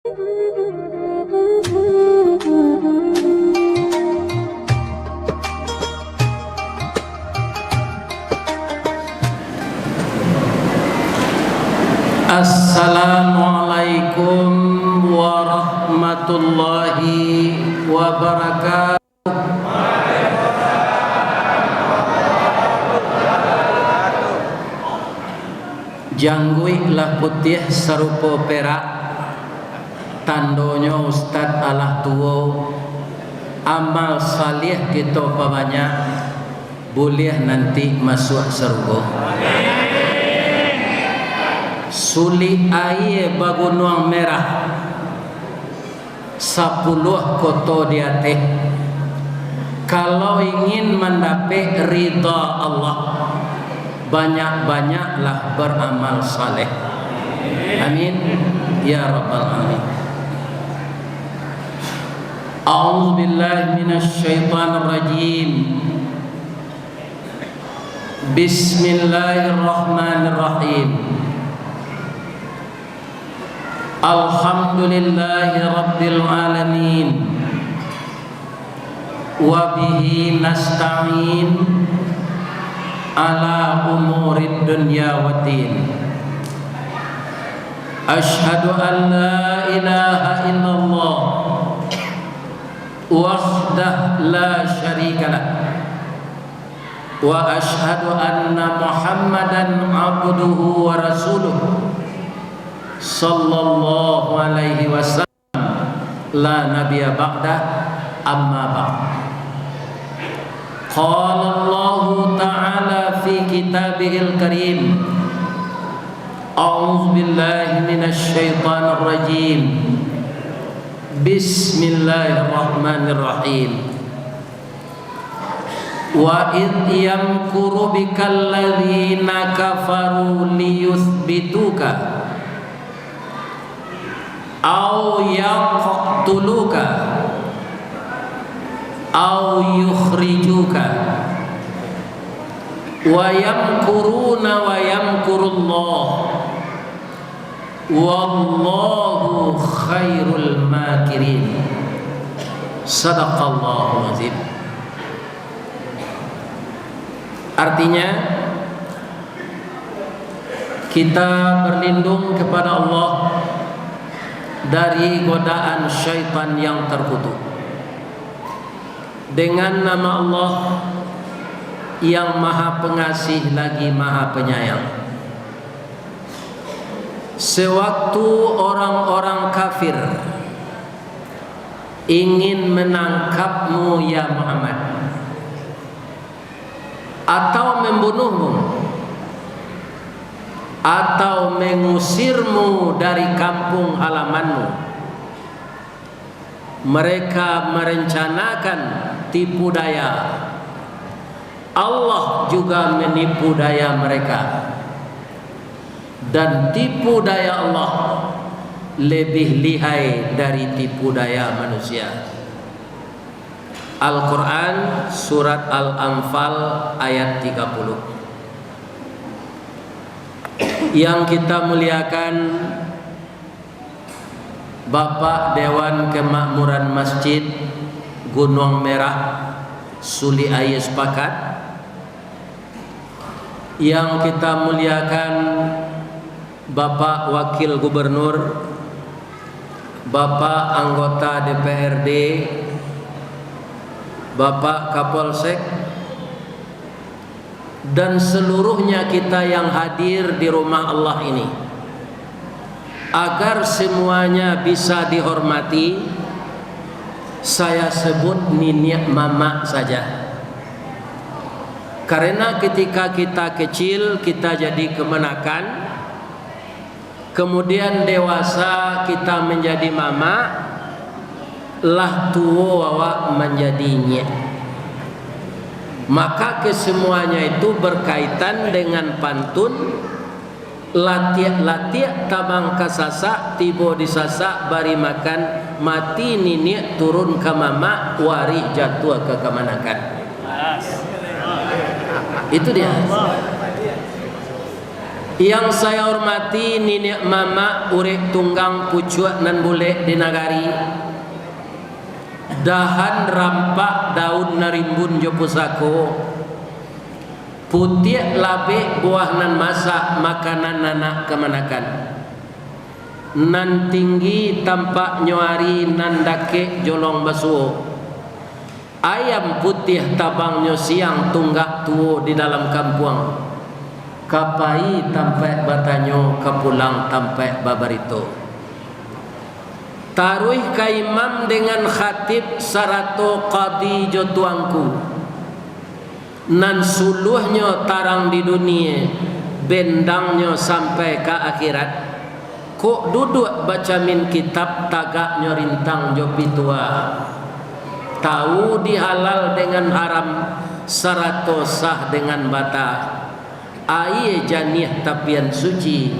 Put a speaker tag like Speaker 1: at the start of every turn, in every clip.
Speaker 1: Assalamualaikum warahmatullahi wabarakatuh. Jangguih lah putih serupa perak, tandonyo Ustad alah tuwo. Amal salih kita banyak, boleh nanti masuk surga. Suli air bagunuang merah 10 koto di atas. Kalau ingin mendapat ridha Allah, banyak-banyaklah beramal saleh. Amin ya rabbal alamin. A'udzu billahi minasy syaithanir rajim. Bismillahirrahmanirrahim. Alhamdulillahi rabbil alamin. Wa bihi nasta'in ala umurid dunya waddin. Ashhadu an la ilaha illallah wahdah la syarika lah, wa ashhadu anna Muhammadan abduhu wa rasuluh sallallahu alaihi wasallam la nabiyya ba'da amma ba'd. Qala Allah ta'ala fi kitabihil karim. A'udzu billahi minasy syaithanir rajim. Bismillahirrahmanirrahim. Wa idh yamkuru bikal ladzina kafaru liyuthbituka aw yaqtuluka aw yukhrijuka wa yamkuruna wa yamkurullah wallahu khairul makirin. Sadaqallahu azim. Artinya, kita berlindung kepada Allah dari godaan syaitan yang terkutuk dengan nama Allah yang maha pengasih lagi maha penyayang. Sewaktu orang-orang kafir ingin menangkapmu ya Muhammad, atau membunuhmu, atau mengusirmu dari kampung halamanmu, mereka merencanakan tipu daya. Allah juga menipu daya mereka, dan tipu daya Allah lebih lihai dari tipu daya manusia. Al-Quran surat Al-Anfal ayat 30. Yang kita muliakan Bapak Dewan Kemakmuran Masjid Gunung Merah Suli Aye Sepakat, yang kita muliakan Bapak Wakil Gubernur, Bapak Anggota DPRD, Bapak Kapolsek, dan seluruhnya kita yang hadir di rumah Allah ini, agar semuanya bisa dihormati, saya sebut niniak mama saja. Karena ketika kita kecil kita jadi kemenakan, kemudian dewasa kita menjadi mama, lah tuwo wawa menjadi nyek. Maka kesemuanya itu berkaitan dengan pantun. Latiak-latiak tabang kasasa, tibo disasa bari makan, mati niniak turun ke mama, wari jatuh ke kemanakan. Itu dia. Yang saya hormati nenek mama urip tunggang pucuk nan boleh di nagari. Dahan rampak daun narimbun jo pusako. Putih labe buah nan masak makanan anak kemanakan. Nan tinggi tampak nyuari nan dake jolong basuh. Ayam putih tabangnya siang tunggak tuo di dalam kampung. Kapai tampai batanyo kapulang tampai babarito. Taruh ka imam dengan khatib sarato qadi jo tuangku. Nan suluhnya tarang di dunia, bendangnya sampai ke akhirat. Kok duduk baca min kitab tagaknya rintang jo pitua. Tahu dihalal dengan haram, sarato sah dengan bata. Air janih tapian suci,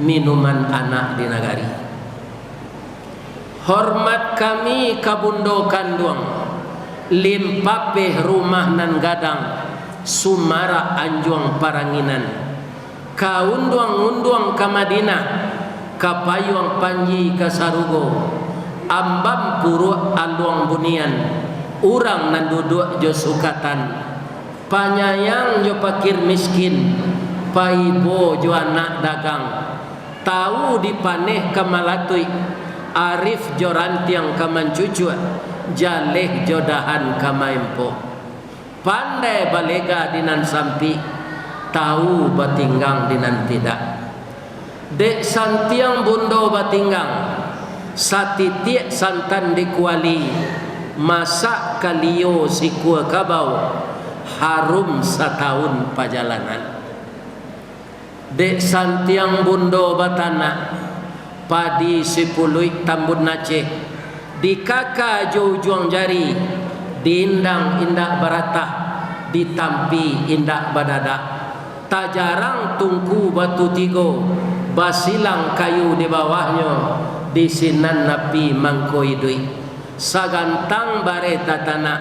Speaker 1: minuman anak di nagari. Hormat kami kabundo kanduang, limpapeh rumah nan gadang, sumara anjuang paranginan. Kaunduang-unduang ka Madinah, kapayuang panji ka Sarugo, ambam puruk aluang bunian, urang nan duduk jo sukatan. Panyayang jo pakir miskin, paibo jo anak dagang. Tahu dipaneh kamalatui, arif jo rantiang kamancucu, jaleh jo dahan kamaempo. Pandai balega dinan sampi, tahu batinggang dinan tidak. Dek santiang bundo batinggang, satitiak santan dikuali, masak kalio sikua kabau, harum setahun perjalanan. Dek santiang bundo batana, padi sepuluh tambun Aceh, di kaka jauh juang jari, diindang indak baratah, ditampi indak badada. Tak jarang tungku batu tigo, basilang kayu di bawahnya, di sinan napi mangkoi dui. Sagantang bareta tanah,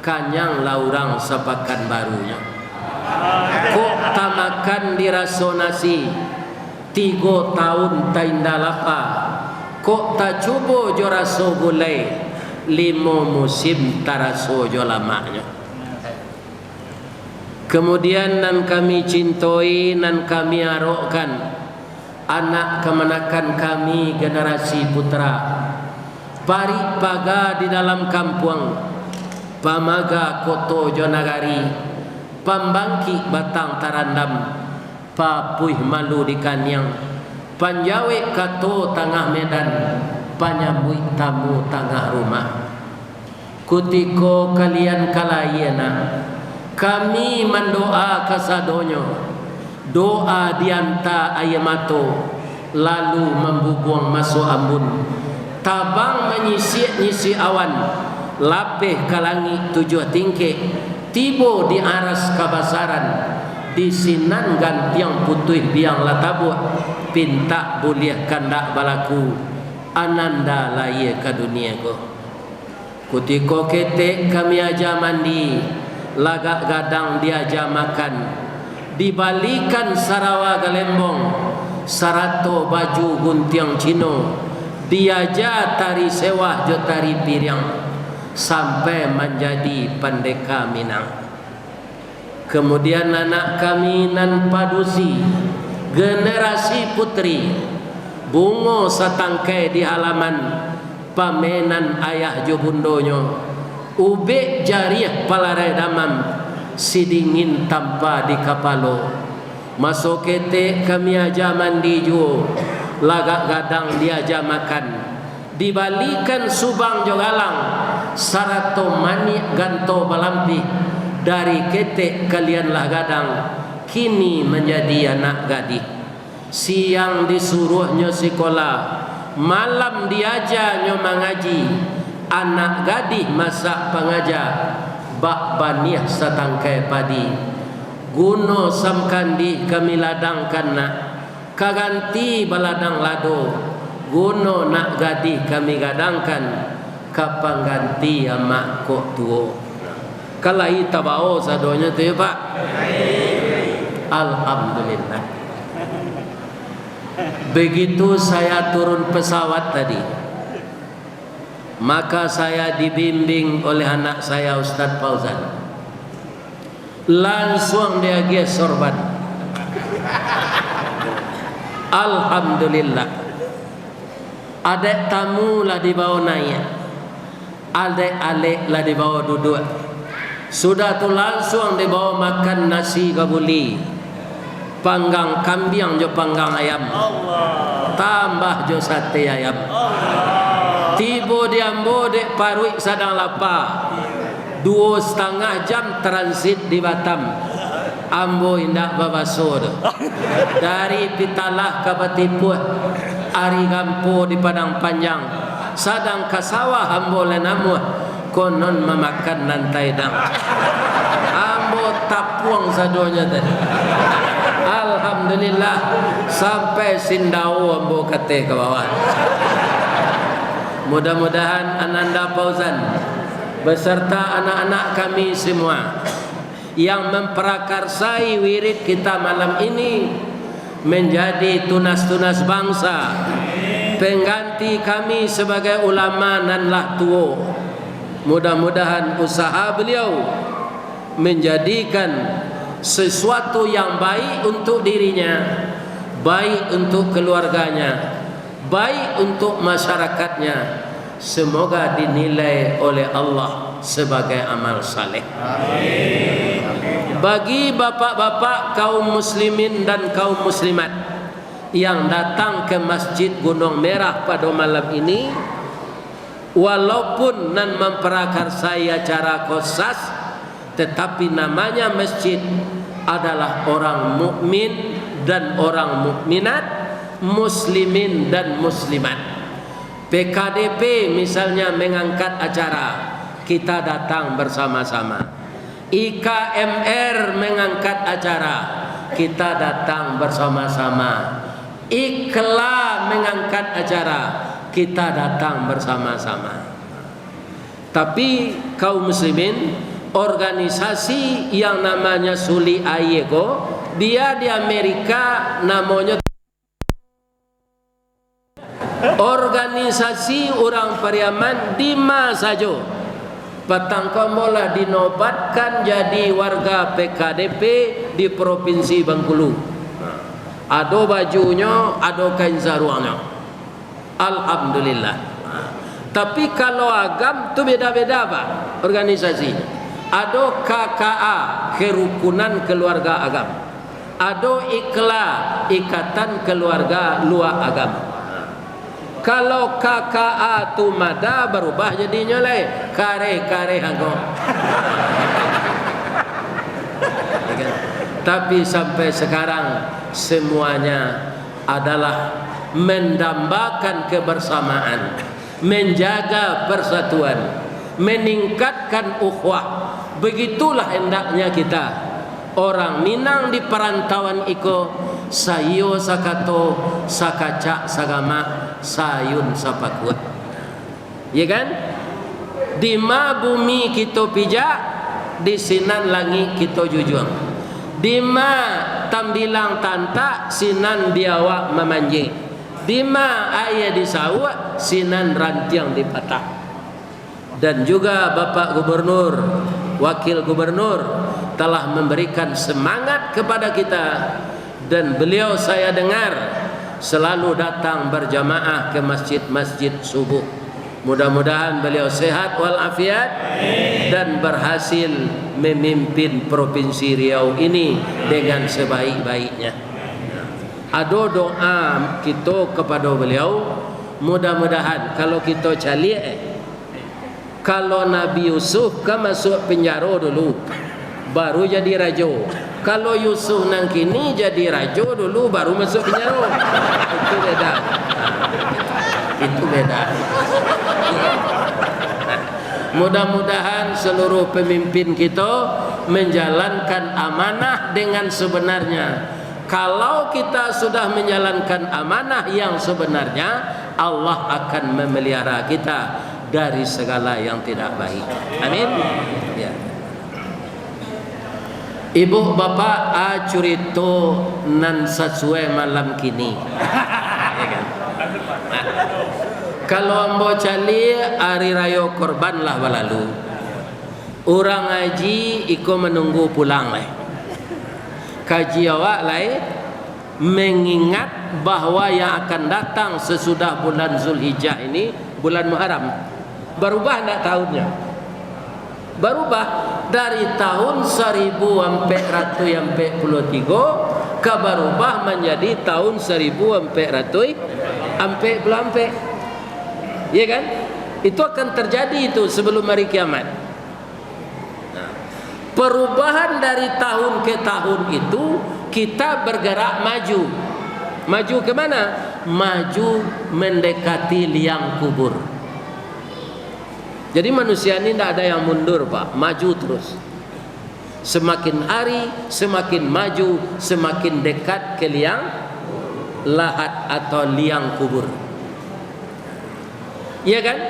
Speaker 1: kanyang laurang sepakan barunya. Kok tamakan dirasonasi 3 tahun tainda lapa. Kok tak cubo jo raso gulai 5 musim taraso jo lamanya. Kemudian nan kami cintoi, nan kami arokkan anak kemanakan kami generasi putra. Pari paga di dalam kampung, pamaga koto jonagari, pambangki batang tarandam, papuih malu di kanyang, panjawe kato tengah medan, panyambui tamu tengah rumah. Kutiko kalian kalayana, kami mendoa kasadonyo, doa dianta ayamato, lalu membubuang masuk ambun. Tabang menyisi awan, lapeh kalangi 7 tingke, tibo di aras kabasaran, di sinan gantiang putih biang latabuh, pinta buliah kandak balaku, ananda laye ke dunia ko. Kutiko ketek kami aja mandi, lagak gadang diaja makan, dibalikan sarawa galembong, sarato baju guntiang cino, diaja tari sewah jo tari piriang, sampai menjadi pendeka Minang. Kemudian anak kami nan padusi, generasi putri, bungo satangkai di halaman, pamenan ayah jo bundonyo, ube jariah palarai damam, sidingin tanpa di kapalo. Masuk kete kami aja mandi jo, lagak gadang diaja makan, dibalikan subang jogalang, sarato mani ganto balampi, dari ketek kalianlah gadang, kini menjadi anak gadis. Siang disuruhnya sekolah, malam diaja nyo mengaji, anak gadis masak pengajar, bak baniah satangkai padi. Guno samkandi kami ladangkan nak, kaganti baladang lado, guno nak gadih kami gadangkan, kapang ganti amak kok tuo. Kalai tabao sadonya tu ya Pak. Alhamdulillah. Begitu saya turun pesawat tadi, maka saya dibimbing oleh anak saya Ustaz Fauzan. Langsung dia sorban. Alhamdulillah. Adek tamu lah dibawa naik, adek alik lah dibawa duduk. Sudah tu langsung dibawa makan nasi kabuli, panggang kambing jo panggang ayam, tambah jo sate ayam. Tiba diambo dek parui sadang lapar. 2,5 jam transit di Batam. Ambo indak babaso dari Pitalah ke Batipuh, Ari Gampo di Padang Panjang, sadang kasawah ambo lenamuh konon memakan nantai dang. Ambo tapuang sadonya tadi. Alhamdulillah sampai Sindau ambo kate ke bawah. Mudah-mudahan Ananda Fauzan beserta anak-anak kami semua yang memprakarsai wirid kita malam ini menjadi tunas-tunas bangsa, pengganti kami sebagai ulama nan lah tua. Mudah-mudahan usaha beliau menjadikan sesuatu yang baik untuk dirinya, baik untuk keluarganya, baik untuk masyarakatnya. Semoga dinilai oleh Allah sebagai amal saleh. Amin. Bagi bapak-bapak kaum muslimin dan kaum muslimat yang datang ke Masjid Gunung Merah pada malam ini, walaupun nan memprakarsai acara khusus, tetapi namanya masjid adalah orang mukmin dan orang mukminat, muslimin dan muslimat. PKDP misalnya mengangkat acara, kita datang bersama-sama. IKMR mengangkat acara, kita datang bersama-sama. IKLA mengangkat acara, kita datang bersama-sama. Tapi kaum muslimin, organisasi yang namanya Suli Ayego, dia di Amerika namanya organisasi orang Pariaman Dima saja. Patang komola dinobatkan jadi warga PKDP di Provinsi Bengkulu. Ado bajunya, ado kain saruangnya. Alhamdulillah. Tapi kalau agam tu beda-beda Pak organisasi. Ado KKA, Kerukunan Keluarga Agam. Ado IKLA, Ikatan Keluarga Luar Agam. Kalau KKA tu mada berubah jadinya le kare-kare hago. Tapi sampai sekarang semuanya adalah mendambakan kebersamaan, menjaga persatuan, meningkatkan ukhuwah. Begitulah hendaknya kita orang Minang di perantauan iko, sayo sakato sakacak sagama sayun sapakut, ya kan? Di ma bumi kita pijak, di sinan langit kita jujur. Di ma tambilang tanta, sinan biawak memanjing. Di ma ayah disawak, sinan rantiang dipatah. Dan juga Bapak Gubernur, Wakil Gubernur telah memberikan semangat kepada kita, dan beliau saya dengar selalu datang berjamaah ke masjid-masjid subuh. Mudah-mudahan beliau sehat walafiat dan berhasil memimpin Provinsi Riau ini dengan sebaik-baiknya. Ada doa kita kepada beliau, mudah-mudahan kalau kita cari kalau Nabi Yusuf kan masuk penjara dulu baru jadi raja. Kalau Yusuf nang kini jadi raja dulu baru masuk penjara. Itu beda. Itu beda. Mudah-mudahan seluruh pemimpin kita menjalankan amanah dengan sebenarnya. Kalau kita sudah menjalankan amanah yang sebenarnya, Allah akan memelihara kita dari segala yang tidak baik. Amin. Ya. Ibu bapak curito nan sesuai malam kini. Kalau ambo cali hari raya korban lah balalu. Orang haji iko menunggu pulang lah. Kaji awak lah mengingat bahawa yang akan datang sesudah bulan Zulhijjah ini bulan Muharram. Berubah nak tahunnya? Berubah dari tahun 1443 ke berubah menjadi tahun 1444. Ya kan? Itu akan terjadi itu sebelum hari kiamat. Perubahan dari tahun ke tahun itu kita bergerak maju. Maju ke mana? Maju mendekati liang kubur. Jadi manusia ini tidak ada yang mundur, Pak. Maju terus. Semakin hari, semakin maju, semakin dekat ke liang lahat atau liang kubur. Ya kan?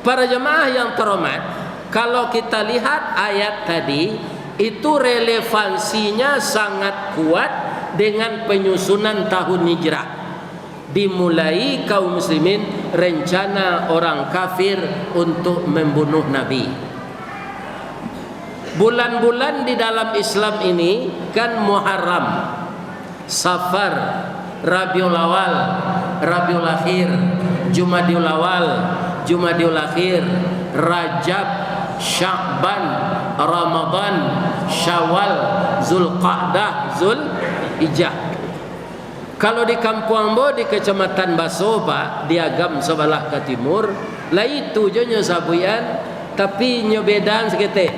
Speaker 1: Para jemaah yang terhormat, kalau kita lihat ayat tadi, itu relevansinya sangat kuat dengan penyusunan tahun hijrah. Dimulai kaum muslimin rencana orang kafir untuk membunuh Nabi. Bulan-bulan di dalam Islam ini kan Muharram, Safar, Rabiul Awal, Rabiul Akhir, Jumadil Awal, Jumadil Akhir, Rajab, Sya'ban, Ramadan, Syawal, Zulqa'dah, Zulhijjah. Kalau di Kampung Ambo di Kecamatan Baso, Pak, di Agam sebelah ke timur, lah itu je nyo sabuyan, tapi nyo bedan seketik.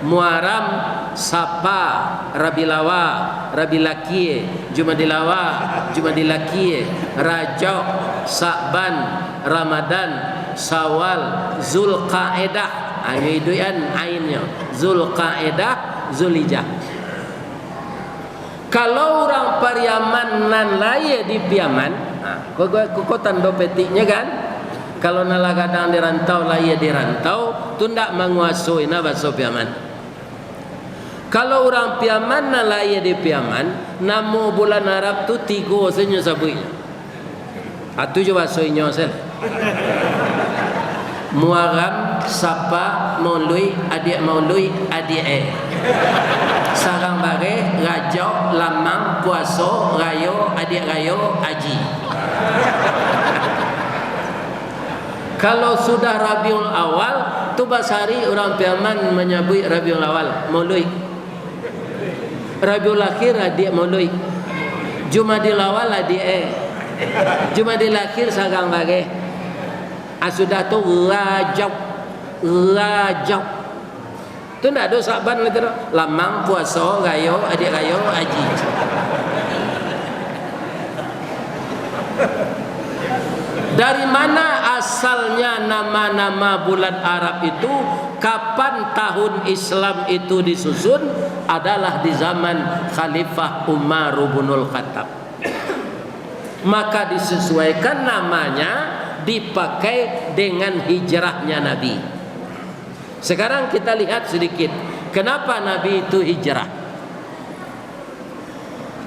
Speaker 1: Muharram, Sapa, Rabilawa, Rabilakie, Jumadilawa, Jumadilakie, Rajab, Sa'ban, Ramadan, Syawal, Zulqa'edah. Ayo itu yan ainnya. Zulqa'edah, Zulhijjah. Kalau orang Pariaman nan laye di Piaman, kau tanda petiknya kan? Kalau nala kadang di rantau laye di rantau, tu ndak menguasai na bahasa Piaman. Kalau orang Piaman nan laye di Piaman, namo bulan Arab tu 3 senyo sabuinya. Atu je bahasa inyo sel. Muharram, Sapa, Maului, adik Maului, adik Sarang bare, Rajab, Lamang, Puasa, Rayo, adik Rayo, Haji. Kalau sudah Rabiul Awal, tu basari orang Piaman menyebut Rabiul Awal, Maului. Rabiul Akhir adik Maului. Jumadil Awal adik Jumadil Akhir sarang bare. Sudah tu Rajab. Tu nak ada Sa'ban lagi tu. Lamang, Puasa, Rayo, adik Rayo, Haji. Dari mana asalnya nama-nama bulan Arab itu? Kapan tahun Islam itu disusun? Adalah di zaman Khalifah Umar bin Khattab. Maka disesuaikan namanya, dipakai dengan hijrahnya Nabi. Sekarang kita lihat sedikit kenapa Nabi itu hijrah.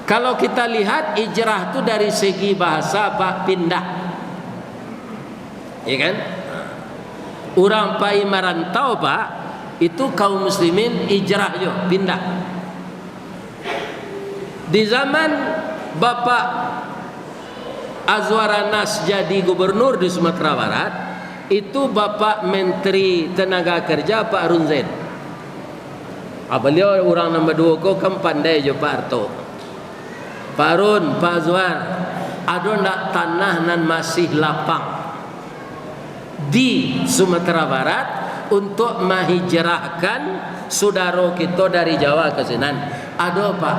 Speaker 1: Kalau kita lihat hijrah itu dari segi bahasa, Pak, pindah. Ya kan? Orang pai merantau, Pak, itu kaum muslimin hijrah jo, pindah. Di zaman Bapak Azwar Anas jadi gubernur di Sumatera Barat, itu Bapak Menteri Tenaga Kerja Pak Harun Zaid. Beliau orang nombor 2 ko kan pandai je Pak Harto. Pak Harun, Pak Azwar, ada ndak tanah nan masih lapang di Sumatera Barat untuk menghijrahkan saudara kita dari Jawa ke Sinan? Ada, Pak.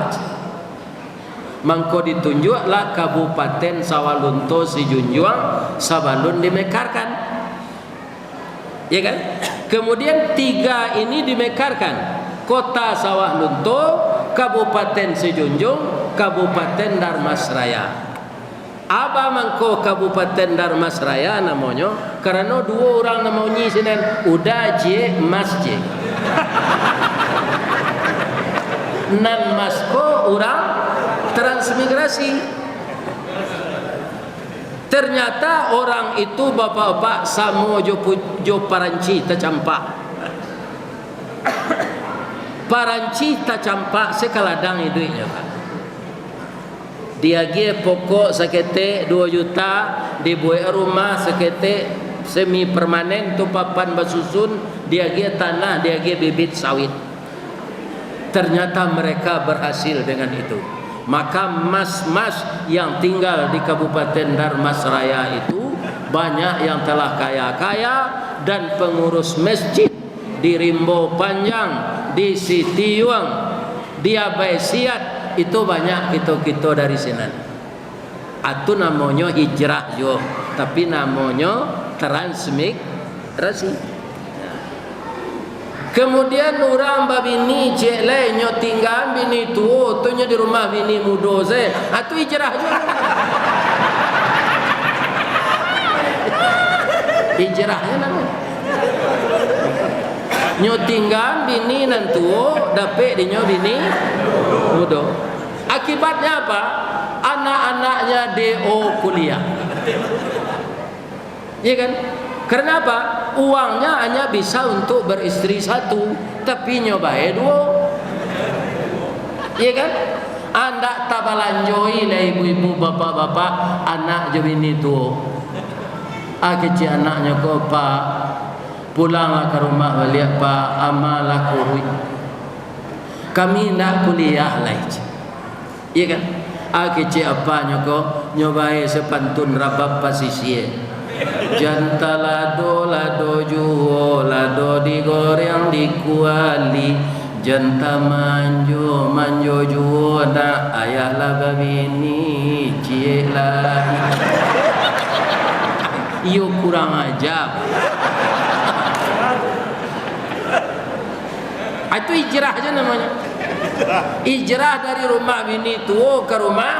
Speaker 1: Mangko ditunjuklah Kabupaten Sawalunto Sijunjuang Sabalun dimekarkan. Ya kan? Kemudian 3 ini dimekarkan. Kota Sawah Lunto, Kabupaten Sejunjung, Kabupaten Darmasraya. Apa mangko Kabupaten Darmasraya namanya? Karena 2 orang namanya sinan udah je masjid. Nan masko orang transmigrasi. Ternyata orang itu bapak-bapak samo jo paranci tercampak. Paranci tercampak sekaladang duitnya Pak. Dia ge pokok sekete 2 juta, dibuat rumah sekete semi permanen tu papan basusun, dia ge tanah, dia ge bibit sawit. Ternyata mereka berhasil dengan itu. Maka mas-mas yang tinggal di Kabupaten Darmasraya itu banyak yang telah kaya-kaya, dan pengurus masjid di Rimbo Panjang, di Sitiuang, di Abaisiat itu banyak kita dari sini. Itu namanya hijrah jo, tapi namanya transmigrasi. Kemudian orang babini cek le nyo tinggal bini tua tu nyo di rumah bini muda se. Atu hijrah juga. Hijrahnya namanya. Nyo tinggal bini nan tua dapat di nyo bini muda. Akibatnya apa? Anak-anaknya DO kuliah. Iya kan? Karena apa? Uangnya hanya bisa untuk beristri 1, tapi nyobain 2. Iya kan? Anda tak balanjoi lah ibu-ibu, bapak-bapak, anak je bini tu. Kecil anaknya kau Pak, pulanglah ke rumah balik Pak, amal aku. Kami nak kuliah lah. Iya kan? Kecil apanya kau nyobain sepantun rabab pasisye. Janta lado juo, lado digoreng dikuali. Janta manjo juo, nak ayah lah babini cie lahi. Iyo kurang ajar. Itu hijrah aja namanya. Hijrah dari rumah bini tua ke rumah.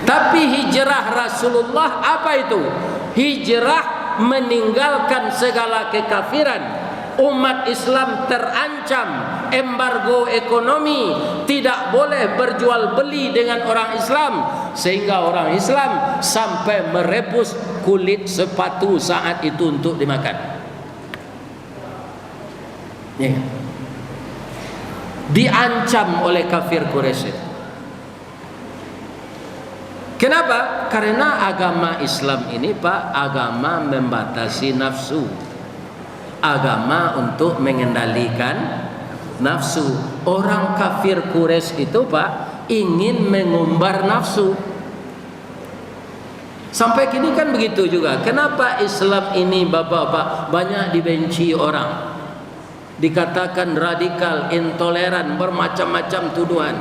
Speaker 1: Tapi hijrah Rasulullah apa itu? Hijrah meninggalkan segala kekafiran. Umat Islam terancam embargo ekonomi, tidak boleh berjual beli dengan orang Islam, sehingga orang Islam sampai merebus kulit sepatu saat itu untuk dimakan. Ya. Diancam oleh kafir Quraisy. Kenapa? Karena agama Islam ini Pak, agama membatasi nafsu, agama untuk mengendalikan nafsu. Orang kafir Quraisy itu Pak ingin mengumbar nafsu. Sampai kini kan begitu juga. Kenapa Islam ini bapak-bapak banyak dibenci orang, dikatakan radikal, intoleran, bermacam-macam tuduhan?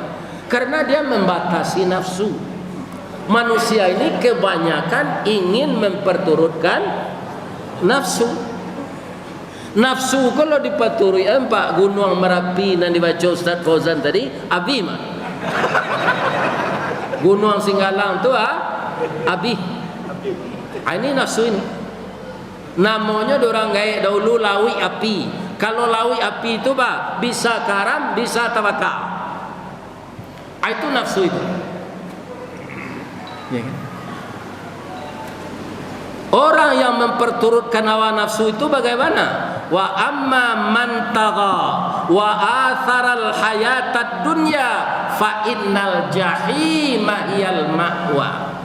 Speaker 1: Karena dia membatasi nafsu. Manusia ini kebanyakan ingin memperturutkan nafsu. Nafsu kalau dipaturi Pak Gunung Merapi dan dibaca Ustaz Fauzan tadi, abi mah. Gunung Singgalang tu abi. Ini nafsu ini. Namanya dorang gaya dahulu lawi api. Kalau lawi api itu Pak bisa karam, bisa tawakal. Itu nafsu itu. Ya kan? Orang yang memperturutkan hawa nafsu itu bagaimana? Wa amma man tagha wa atharal hayatad dunya fa innal jahima hiyal ma'wa.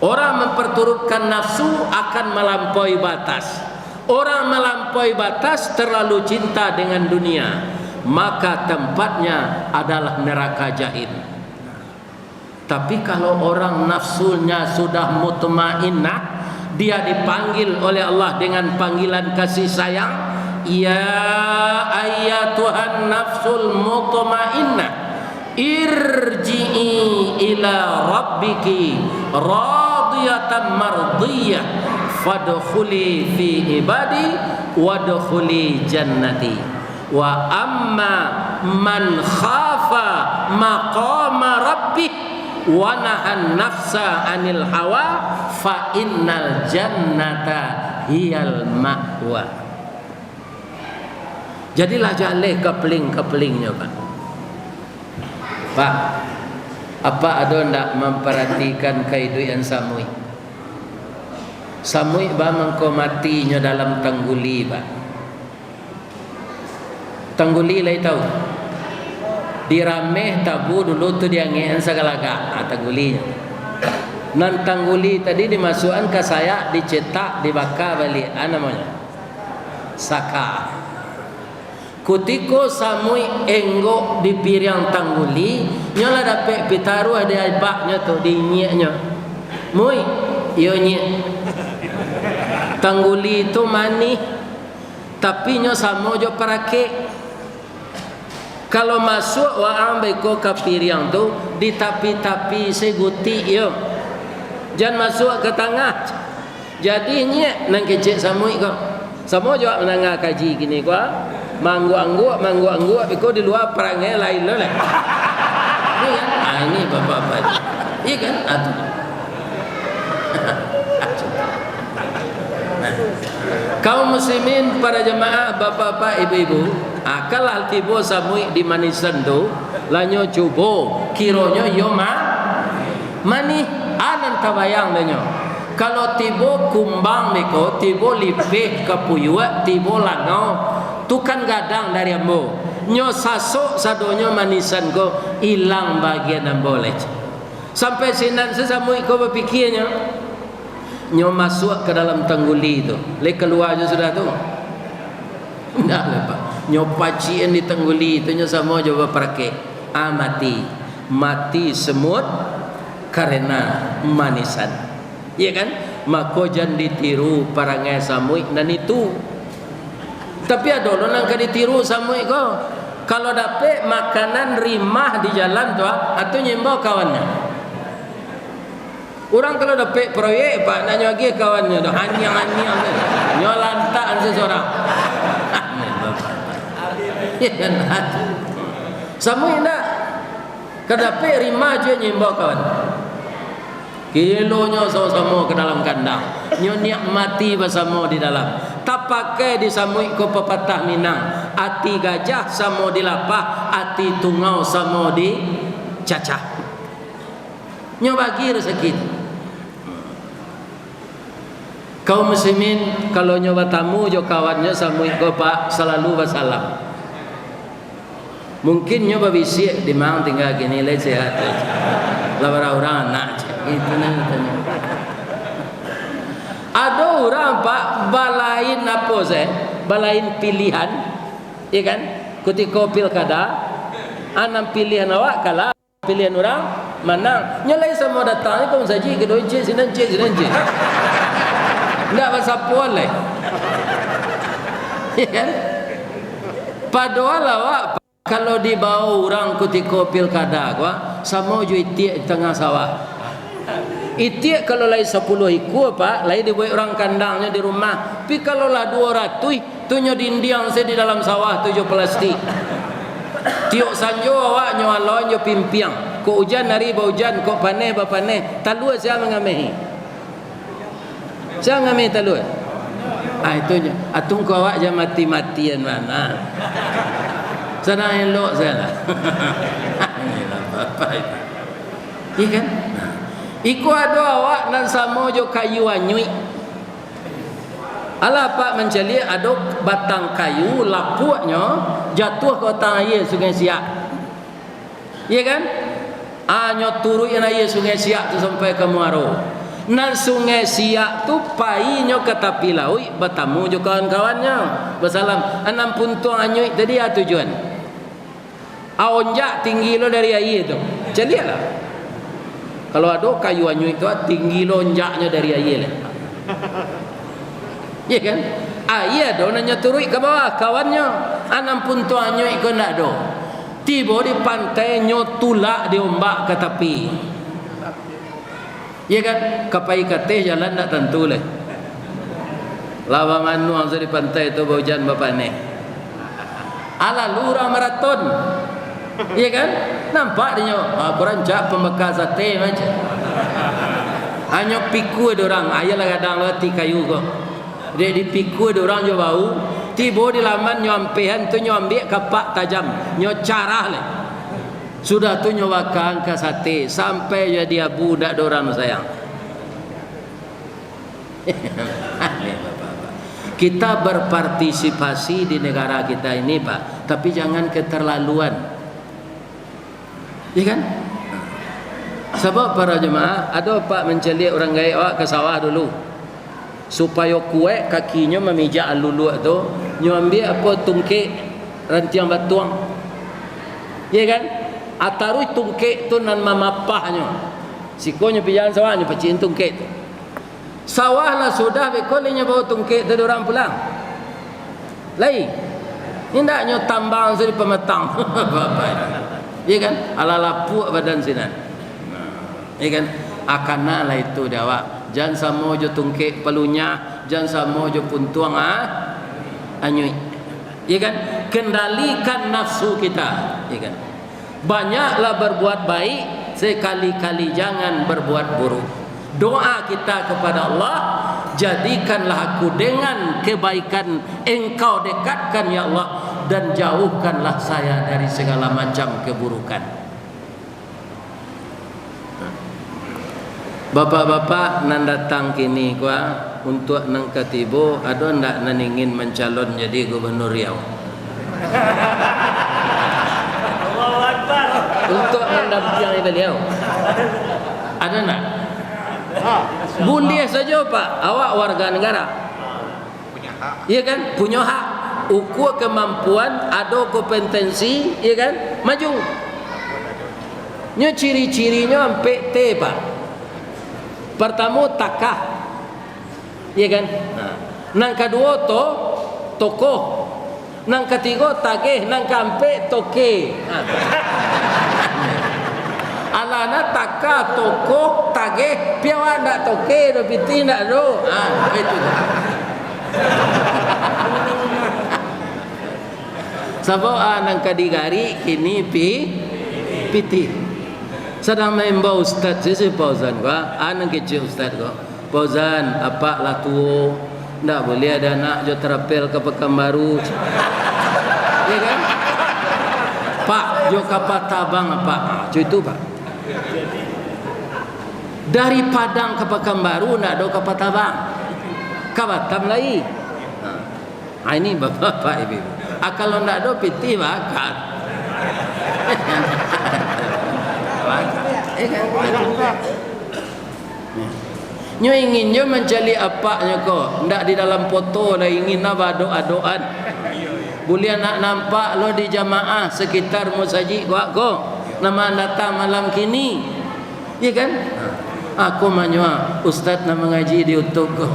Speaker 1: Orang memperturutkan nafsu akan melampaui batas. Orang melampaui batas terlalu cinta dengan dunia, maka tempatnya adalah neraka jahim. Tapi kalau orang nafsunya sudah mutmainnah, dia dipanggil oleh Allah dengan panggilan kasih sayang, ya ayyatuhan nafsul mutmainnah irji'i ila rabbiki radiyatan mardiyah fadkhuli fi ibadi wadkhuli jannati. Wa amma man khafa maqama rabbih wa nahan nafsa anil hawa fa innal jannata hiyal ma'wa. Jadilah jaleh kepling-keplingnya Pak. Pak, apa ada ndak memperhatikan kaiduan samui? Samui ba mengko matinya dalam tangguli ba. Tangguli lai tahu. Dirameh tabu dulu tu dia ngean segalaga tanggulinya. Nan tangguli tadi dimasukkan ke saya, dicetak, dibakar balik. Namanya saka. Kutiko samui enggok di piring tangguli, nyola dapat pitaru ada ibaknya tu di nyeknya. Mui, yo nyek. Tangguli itu manis, tapi nyo samo jo parake. Kalau masuk wa ambe ko ke piring tu di tapi-tapi seguti yo. Jangan masuk ke tengah. Jadi nyek nang kecek samui ko. Samo jo menangah kaji gini ko. Manggu-anggu biko di luar perangnya lain lah. Ini kan? Ini bapak-bapak. Iya kan? Atuh. Kaum muslimin, para jemaah, bapak-bapak, ibu-ibu, kalau tiba samui di manisan tu, lanyo cubo, kironyo yo mani anan tabayang danyo. Kalau tiba kumbang biko, tiba lipeh kapuyuat, tiba langau, tukan gadang dari ambo nyo sasok sadonyo manisan ko hilang bagian ambo lec sampai sinan sesamui ko berpikirnya nyo masuk ke dalam tangguli itu le keluar aja sudah tu ndak lepas nyo pacien di tangguli itu nyo samo coba pakai mati semut karena manisan iya kan mako jangan ditiru parangai samui dan itu. Tapi ada orang yang ditiru samui ko. Kalau dapat makanan rimah di jalan tu, atau nyembau kawannya. Orang kalau dapat proyek, pak nanya lagi kawannya, dah hanyang-hanyang, nyolantaan seseorang. Ya kan? Samui tak. Kalau dapat rimah je nyembau kawan. Kilonya sama-sama ke dalam kandang. Nyo nikmati bersama di dalam. Tak pakai disamui ko pepatah Minang. Ati gajah sama di lapah, ati tungau sama di cacah. Nyo bagi rezeki. Kaum muslimin kalau nyo bertamu jo kawannya samui ko pak selalu bersalam. Mungkin nyo berbisik di mang tinggal gini le sehat. Lah orang nak itu nanya. Ada orang pak balain apa saya? Balain pilihan, ya kan? Ketika pilkada, anam pilihan awak kalah, pilihan orang menang. Nyalai sama datang ni kau saji kedoi cik sinan. Enggak bahasa boleh. Ya kan? Padahal awak kalau dibawa orang ketika pilkada gua sama jo itiak di tengah sawah. Itiak kalau lain 10 ekor pak, lain dibuat orang kandangnya di rumah. Tapi kalau lah 200, tu nyo dindiang saya di dalam sawah 7 plastik. Tiok sanjo awak nyo alon nyo pimpiang. Ko hujan hari ba hujan, ko paneh ba paneh. Talua saya mengamehi. Saya mengamehi talua. Itu je. Atung ko awak je mati-matian mana. Sana elok saya lah. Inilah bapak itu. Iya kan? Iku ada awak nan samo jo kayu anyui. Ala pak menceli ada batang kayu lapuknya jatuh ke tang air Sungai Siak. Iya kan? Nyo turun air Sungai Siak tu sampai ke Muaro. Nan Sungai Siak tu pai nyo ke tepi laut bertamu jo kawan-kawannya. Bersalam. 60 tuang anyui tadi tujuan. Onjak tinggi lo dari air tu. Celialah. Kalau ada kayu anyui itu tinggi lonjaknya dari air. Ya kan? Air ada nanya turun ke bawah kawannya. 60 tuang anyui ko ndak ada. Tiba di pantai nyotulak di ombak ke tepi. Ya kan? Kapai kate jalan ndak tentu leh. Lawa manu ang di pantai itu hujan bapak ni. Ala lurah maraton. Iya kan? Nampak dia berancak pembekal sate macam. Hanya pikul ada orang, ayalah kadang lati kayu kok. Dia dipikul ada orang jo bau, tiba di laman nyampehan tu nyo ambil kapak tajam, nyo carah le. Sudah tu nyawa angka sate sampai jadi abu dak ada orang sayang. Kita berpartisipasi di negara kita ini, Pak, tapi jangan keterlaluan. Ya kan? Sebab para jemaah, ada Pak mencelik orang gaya awak ke sawah dulu. Supaya kuat kakinya memijak alulu tu, nyo ambil apa tungkik rantiang batuang. Ya kan? Atarui tungkik tu nan mamapahnya. Sikonya pijalan sawahnya pacin tungkik tu. Sawah lah sudah bekolinya bawa tungkik tu orang pulang. Lai. Indaknya tambang suri pemetang. Ya kan? Ala lapuk badan sinan. Ya kan? Akana lah itu dia awak. Jangan samo jo tungkik pelunya, jangan samo jo puntuang anyui. Ya kan? Kendalikan nafsu kita. Ya kan? Banyaklah berbuat baik, sekali-kali jangan berbuat buruk. Doa kita kepada Allah, jadikanlah aku dengan kebaikan Engkau dekatkan ya Allah, dan jauhkanlah saya dari segala macam keburukan. Bapak-bapak nan datang kini kuah untuk nang ketibo, ada ndak nan ingin mencalon jadi gubernur Riau? Untuk mendampingi beliau. Ada nak? Bundia saja Pak. Awak warga negara. Punya hak. Iya kan? Punya hak. Ukur kemampuan, ada kompetensi, iya kan? Maju. Nya ciri-cirinya ampe T Pak. Pertama takah. Iya kan? Nang kedua tokoh. Nang ketiga tagih, nang keempat toke. Alana taka tokoh tagih, piawa ndak toke do piti ndak do. Itu. Sebab nang kadigari kini piti. Sedang membau ustaz sisi pauzan gua, nang kecil ustaz gua. Pauzan apa lah tu? Ndak boleh ada anak jo terapel ke Pekanbaru. Ya kan? Pak, jo ke Patabang Pak. Itu Pak. Dari Padang ke Pekanbaru ndak ada ke Patabang. Ke Batam lagi. Ini bapak-bapak ibu. Kalau ndak ada piti bakar. Nyo inginnya mencari apanya kok, ndak di dalam foto lah ingin apa doa-doaan. Boleh nak nampak lo di jamaah sekitar musajid kok nama datang malam kini. Ya kan? Aku manyua ustaz nak mengaji di YouTube kok.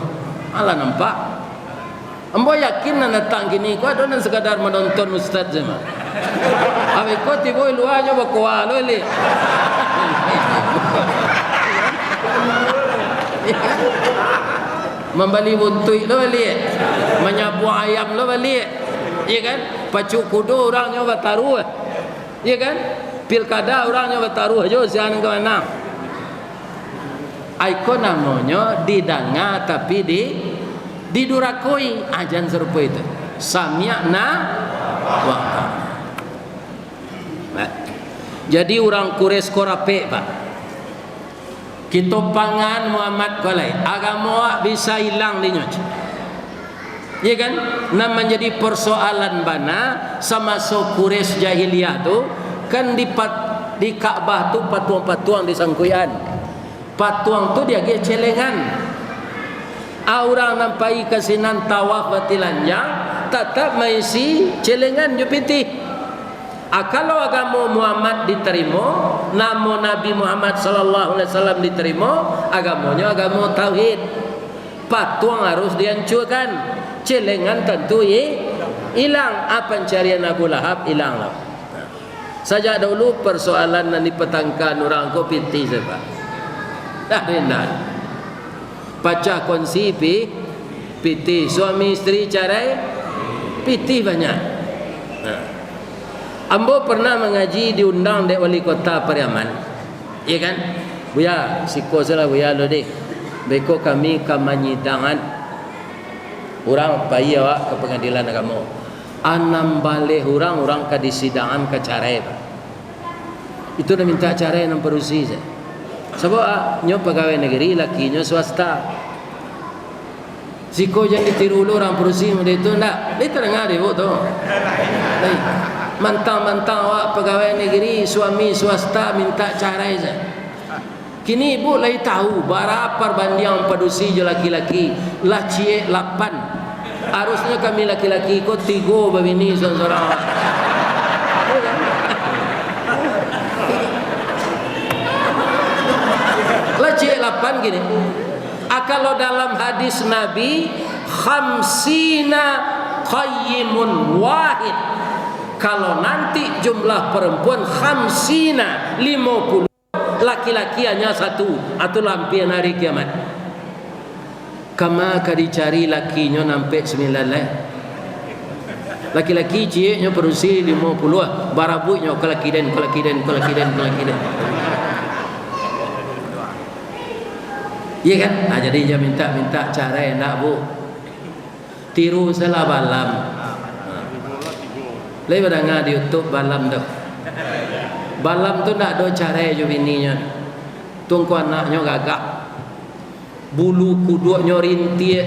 Speaker 1: Ala nampak. Ambo yakin nak datang kini kok ada sekadar menonton ustaz je mah. Abi kok tibo luarnya bakwa lo le. Membeli buntui lo balik, menyapu ayam lo balik, ya kan? Pacu kudu orangnya bertaruh, ya kan? Pilkada orangnya bertaruh aja sian ke mana? Ikon namanya didanga tapi didurakoi ajan serupa itu. Sami'na wa jadi orang Quraisy korape Pak. Kita pangan Muhammad kolai agama bisa hilang di nyoj. Ya kan? Nah menjadi persoalan bana sama Quraisy jahiliyah tu kan di Ka'bah tu patuang-patuang di sangkuyan. Patuang tu dia ge celengan. Orang nampai kasinan tawaf batilanjang tetap maisi celengan jupiti. Kalau agama Muhammad diterima, nama Nabi Muhammad sallallahu alaihi wasallam diterima, agamanya agama tauhid. Patuang harus dihancurkan, celengan tentu hilang. Apa pencarian Abu Lahab hilanglah. Sejak dulu persoalan yang dipetangkan orang ko piti sebab. Dah rendah. Pacah kongsi piti suami istri cerai piti banyak. Ambo pernah mengaji diundang dek wali kota Pariaman. Ya kan? Buya, siko salah buya lo dek. Beko kami ke menyidangan orang bayi awak ke pengadilan agama. Anam balik orang ke disidangan ke carai. Itu dah minta cara yang perusi je. Sebab nyo pegawai negeri, laki nyo swasta. Siko jangan ditiru orang perusi model itu ndak. Dia terdengar dia tu. Mantang-mantang awak pegawai negeri, suami swasta minta cara je. Kini ibu lagi tahu berapa perbandingan perusi je laki-laki. Lah cie 8. Harusnya kami laki-laki ikut 3 begini seorang-seorang. Cik 8 gini. Kalau dalam hadis Nabi khamsina qayyimun wahid, kalau nanti jumlah perempuan khamsina 50, laki-laki hanya 1 atau lampian hari kiamat. Kama dicari lakinya sampai 9 lah. Laki-laki ciknya berusia 50, barabutnya kelakiden. Iya kan? Jadi dia minta cara yang nak bu. Tiru salah balam. Lagi pada di YouTube balam tu. Balam tu nak ada cara je bininya. Tungku anaknya gagak. Bulu kuduknya rintik,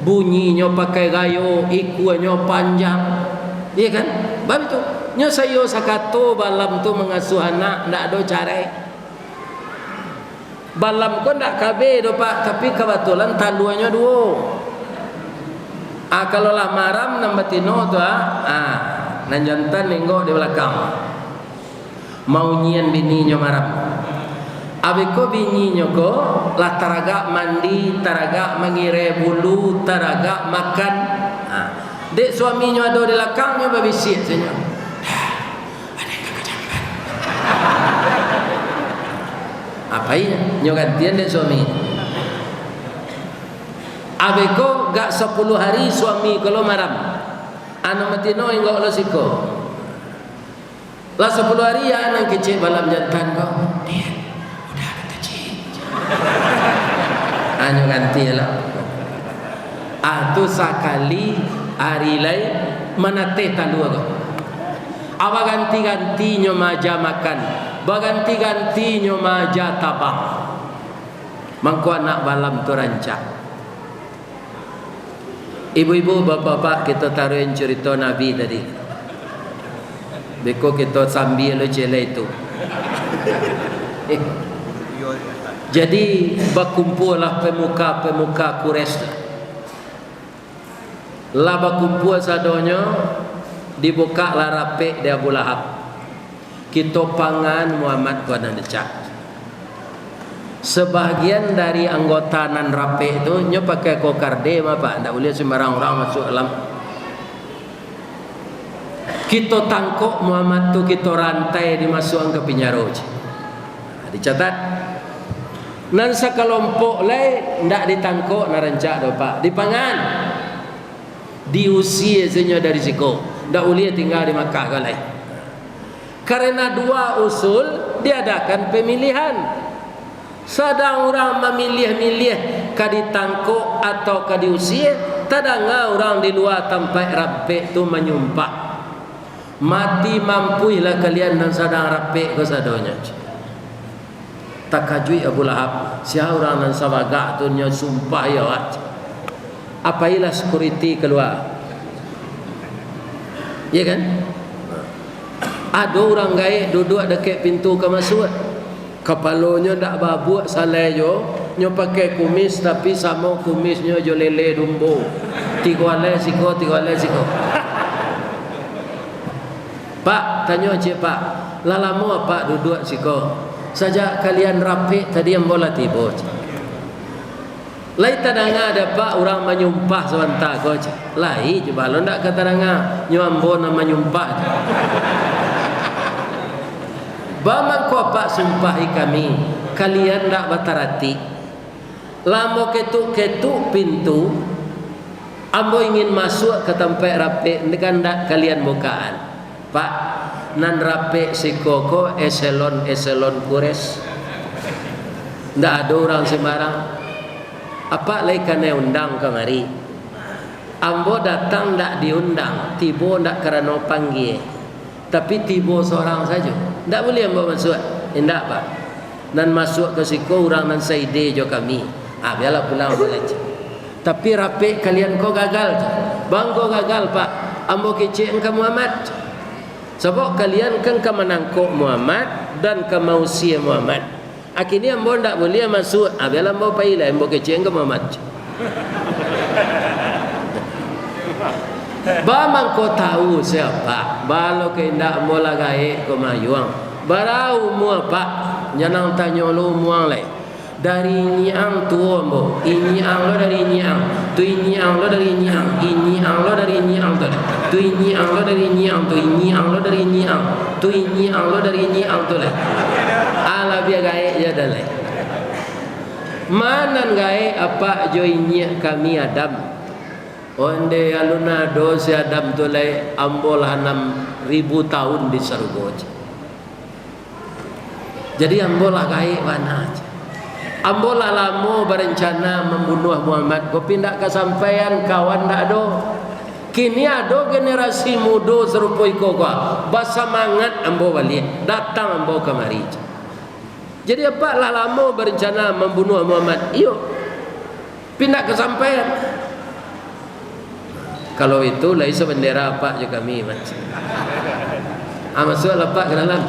Speaker 1: bunyinya pakai gayo, ikuannya panjang. Iya kan? Baik tu. Nyo sayo sakato balam tu mengasuh anak nak ada cara. Balam ko ndak kabe do pak, tapi kebetulan taluannya 2. Kalau lah maram nambatino tu nan jantan nengok di belakang. Mau nyian bininya maram. Abiko bininya ko lah taraga mandi, taraga mengire bulu, taraga makan. Dek suaminya ada di belakangnya babisik saja. Apa ini? Nyo gantian dek suami. Abeko gak 10 hari suami kalau maram. Anu matino enggak lo siko. Lah 10 hari ya anak kecil balam jantan kau. Dia udah kecil. Anu ganti lah. Tu sekali hari lain manate talu kau. Awa ganti-ganti nyo maja makan. Baganti-ganti nyo maja tabang. Mangko anak balam tu rancak. Ibu-ibu, bapak-bapak, kita taruhin cerita Nabi tadi. Beko kita sambil lo cele itu. Jadi berkumpullah pemuka-pemuka Quraisy. Lah berkumpul sadonyo dibuka lah rapek dia Abu Lahab. Kita pangan Muhammad kuana decak. Sebahagian dari anggota nan rape itu nyo pakai kokarde apa ndak boleh sembarang orang masuk dalam. Kita tangkok Muhammad tu kita rantai dimasukkan ke penjara. Dicatat. Nan sakalompok lai ndak ditangkok narencak do pak. Dipangan. Diusir senyo dari siko. Ndak boleh tinggal di Makkah galai. Karena 2 usul diadakan pemilihan. Sedang orang memilih-milih ka ditangkok atau ka diusir, tadanga orang di luar tempat rapek tu menyumpah. Mati mampuilah kalian dan sedang rapek ke sadonya. Takajui Abu Lahab, sia orang nan sabagak tu nya sumpah ya wat. Apailah security keluar. Ya kan? Ada orang gaib duduk dekat pintu ke masuk. Kepalanya tak babuk salai jo. Nyo pakai kumis tapi sama kumisnya jo lele dumbo. 3 alai siko. Pak, tanya cik pak. Lalamu apa duduk siko? Saja kalian rapi tadi yang bola tiba. Lai tadanga ada pak orang menyumpah sebentar ko. Lai je balon dak kata danga. Nyo ambo nama menyumpah. Bama ko pak sumpahi kami, kalian ndak batarati. Lamo ketuk-ketuk pintu, ambo ingin masuk ke tempat rape, dengan ndak kalian bukaan. Pak, nan rape sikoko eselon Quraisy. Ndak ada orang sembarang. Apa lai kane undang kemari. Ambo datang ndak diundang, tibo ndak kerana panggil. Tapi tibo seorang saja. Tak boleh ambo masuk. Indak pak. Dan masuk ke siku orang nan saide jo kami. Biarlah pulang boleh. Tapi rapi kalian kau gagal. Bang kau gagal pak. Ambo kecik engkau Muhammad. Sebab kalian kan ke menangkuk Muhammad dan ke mausia Muhammad. Akhirnya ambo tak boleh masuk. Biarlah ambo pailah ambo kecik engkau Muhammad. Bamang kau tahu siapa? Balo ke indak ambo lagai ko mayuang. Barau mua pak. Jangan tanya lu muang lai. Dari nyiang tua ambo. Nyiang lo dari nyiang. Tu nyiang lo dari nyiang. Nyiang lo dari nyiang tu. Tu nyiang lo dari nyiang tu. Nyiang lo dari nyiang. Tu nyiang lo dari nyiang tu lai. Ala biar gae ya dalai. Manan gae apa jo nyiak kami Adam. Onde aluna dosi Adam tu lai ambol 6.000 tahun di surga. Jadi ambolah gae mana aja. Ambolah lamo berencana membunuh Muhammad. Kau pindah ke sampaian kawan tak ada. Kini ada generasi muda serupa iko kau. Bersemangat ambo balik. Datang ambo kemari. Jadi apa lah lamo berencana membunuh Muhammad. Iyo. Pindah ke sampaian. Kalau itu lah isu bendera apa je kami macam. Masuklah pak ke dalam.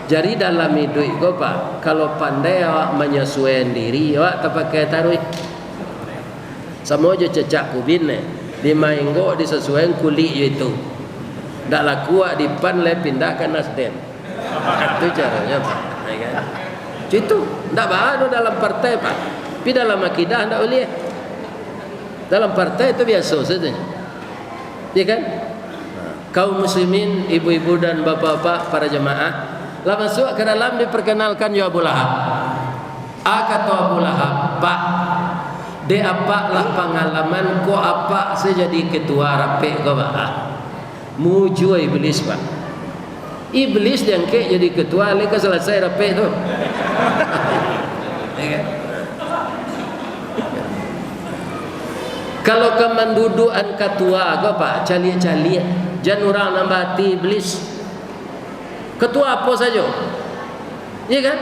Speaker 1: Jadi dalam hidup kau pak, kalau pandai awak menyesuaikan diri, awak tak pakai taruh. Sama je cecak kubin ni, di mainggo disesuaikan kulit itu. Tak laku awak dipan le pindah ke Nasdem. Itu caranya pak. Itu tak baru dalam partai pak. Tapi dalam akidah tak boleh. Dalam partai itu biasa saja. Ya kan? Kaum muslimin, ibu-ibu dan bapak-bapak, para jemaah. Lah masuk ke dalam diperkenalkan ya Abu Lahab. Kata Abu Lahab, Pak, de apa lah pengalaman ko apa saya jadi ketua rapi ko Pak? Muju iblis Pak. Iblis yang ke jadi ketua leka selesai rapi tu. Kalau kemanduduan ketua ko Pak, cali-cali jangan orang nambati iblis. Ketua apa saja, ya kan?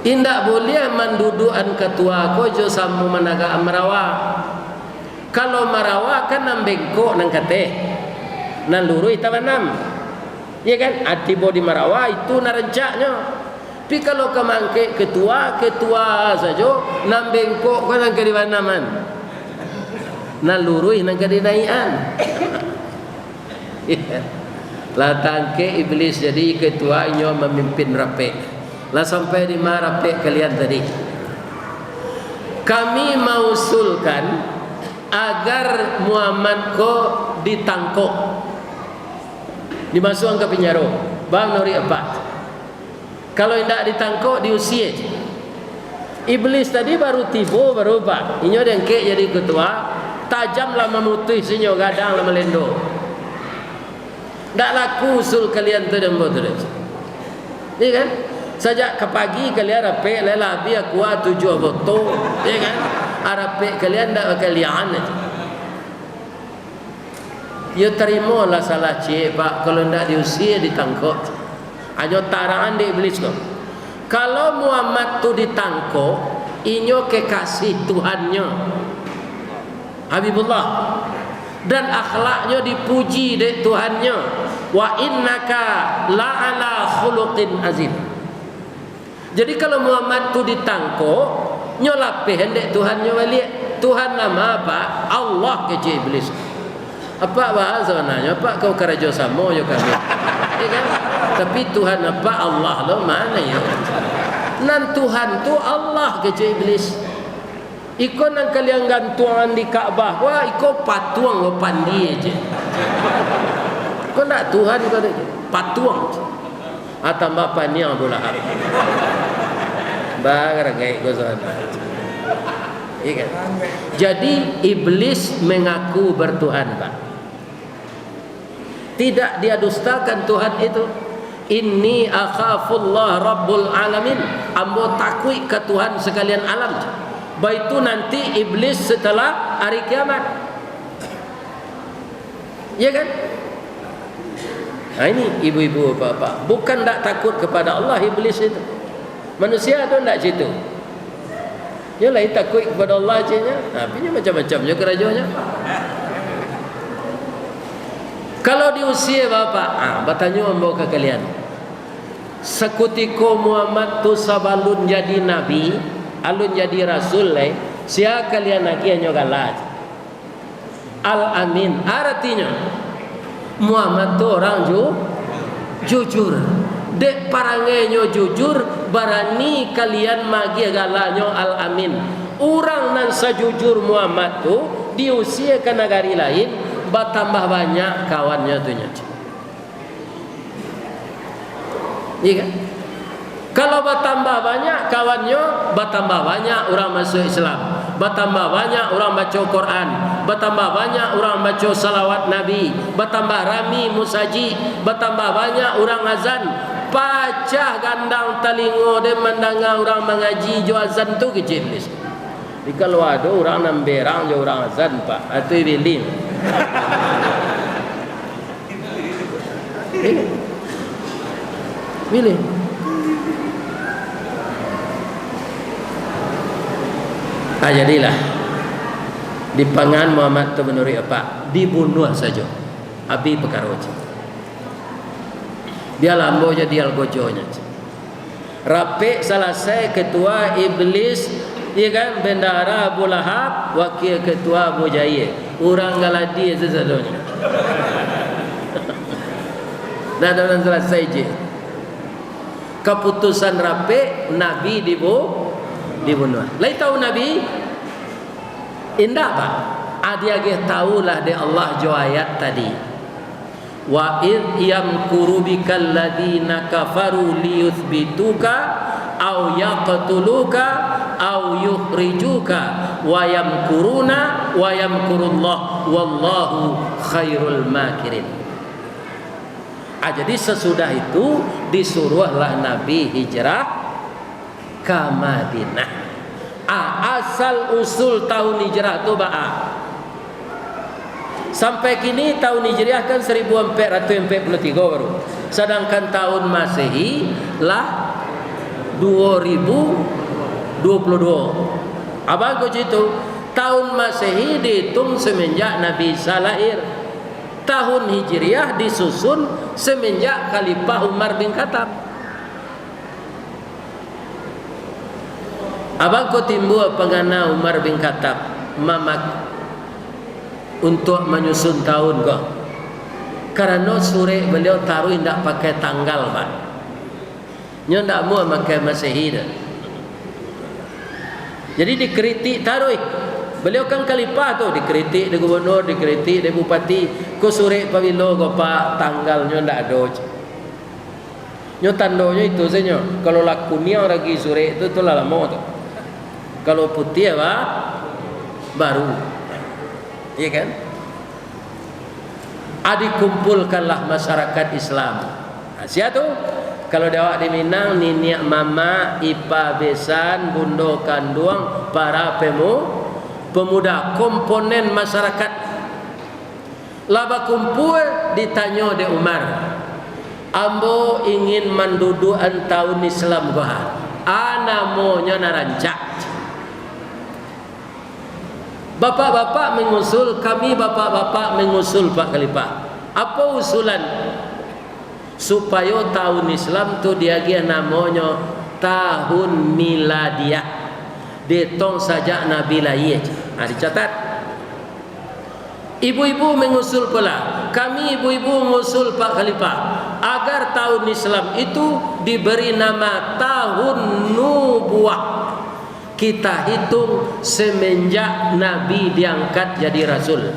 Speaker 1: Indak boleh manduduan ketua ko jo samu managa amrawa. Kalau marawa kan nambengko nang kate, nan lurui tawanam, ya kan? Atibo di marawa itu narencaknya. Tapi kalau kemangke ketua saja nambengko ko nang kadiwanaman, nan lurui nang kadinaian. Lah tangke iblis jadi ketuanya memimpin rapi. Lah sampai di mana rapi kalian tadi? Kami mausulkan agar Muhammad ko ditangkok, dimasukkan ke penjara. Bang Nuri apa? Kalau tidak ditangkok diusir. Iblis tadi baru tiba baru pak. Inyo dengke jadi ketua, tajamlah memutih sinyo gadang lah melendo. Tak laku usul kalian tu dan terus. Iya kan? Sejak ke pagi kalian rapi lelah biar kuat 7 botol, iya kan? Rapi kalian tak kalian aja. Ya terima lah salah cik pak. Kalau tak diusir ditangkap. Ajo tarangan di iblis kok. Kalau Muhammad tu ditangkap, inyo kekasih Tuhannya Habibullah. Dan akhlaknya dipuji dek Tuhannya. Wa innaka la'ala khuluqin azim. Jadi kalau Muhammad tu ditangkap, nyolapih dek Tuhannya balik. Tuhan nama apa? Allah ke iblis. Apa bahasa nanya? Apa kau kerajo sama yo kami? Ya kan? Tapi Tuhan apa? Allah lo mana ya? Nan Tuhan tu Allah ke iblis. Iko nang kalian gantungan di Kaabah, wah iko patuang lo pandi aja. Iko nak Tuhan iko aja, patuang. Tambah paniang Abu Lahab. Bagar gay ko sana. Iya kan? Jadi iblis mengaku bertuhan pak. Tidak dia dustakan Tuhan itu. Inni akhafullah rabbul alamin. Ambo takui ke Tuhan sekalian alam. Baitu nanti iblis setelah hari kiamat. Ya kan? Ini ibu-ibu bapak, bukan tak takut kepada Allah iblis itu. Manusia tu tak situ. Dia lain takut kepada Allah aja nya. Tapi macam-macam je kerajanya. Kalau diusia bapak, bertanya ambo ke kalian. Sekutiko Muhammad tu sabalun jadi nabi, alun jadi rasul le, sia kalian lagi yang galat. Al-Amin artinya Muhammad tu orang jujur. Dek parangenyo jujur, barani kalian magi galanyo Al-Amin. Orang nan sajujur Muhammad tu diusia ke negari lain, bertambah banyak kawannya tu nya. Iya kan? Kalau bertambah banyak kawannya, bertambah banyak orang masuk Islam, bertambah banyak orang baca Quran, bertambah banyak orang baca salawat Nabi, bertambah rami musaji, bertambah banyak orang azan. Pacah gandang telingo dia mendengar orang mengaji jo azan tu kecil iblis. Kalau ada orang namberang jo orang azan pak, atau bilim. Pilih. Jadilah di pangan Muhammad tu menurut apa? Dibunuh saja. Abi perkara je. Dia lambo jadi algojonya. Rapi selesai ketua iblis, ya kan, bendahara Abu Lahab, wakil ketua Abu Jahil. Orang galadi sesadonya. Dah dalam selesai je. Keputusan rapi Nabi dibunuh. Lai tahu Nabi indah pak. Dia tahulah dia Allah jo ayat tadi. Wa id yamkuru bikal ladina kafaru liyuthbituka aw yaqtuluka aw yukhrijuka wa yamkuruna wa yamkurullah wallahu khairul makirin. Jadi sesudah itu disuruhlah Nabi hijrah ke Madinah. Asal usul tahun hijrah tu sampai kini tahun hijriah kan 1443 baru. Sedangkan tahun Masehi lah 2022. Abang kau itu tahun Masehi dihitung semenjak Nabi Isa lahir. Tahun hijriah disusun semenjak Khalifah Umar bin Khattab. Abang kau timbul pengana Umar bin Khattab mamak untuk menyusun tahun kau. Karena sore beliau taruh tidak pakai tanggal pak. Nyo tidak mau pakai Masehi dah. Jadi dikritik taruh. Beliau kan khalifah tu, dikritik di gubernur, dikritik di bupati. Ko sore pabilo ko pak tanggalnya tidak ada. Nyo tandonya itu saja. Kalau lakunya lagi sore itu lah lama tu. Kalau putih apa? Baru. Iya kan? Dikumpulkanlah masyarakat Islam. Siapa tu? Kalau dawak di Minang, niniak mama, ipa besan, bundo kanduang, para pemuda, komponen masyarakat. Laba kumpul ditanya de Umar. Ambo ingin mendudukan tahun Islam gua. Namonya narancak. Bapak-bapak mengusul, kami bapak-bapak mengusul Pak Khalifah. Apa usulan? Supaya tahun Islam tu dia namanya tahun miladiah. Ditong saja Nabi lahir. Dicatat. Ibu-ibu mengusul pula. Kami ibu-ibu mengusul Pak Khalifah agar tahun Islam itu diberi nama tahun nubuah. Kita hitung semenjak Nabi diangkat jadi Rasul.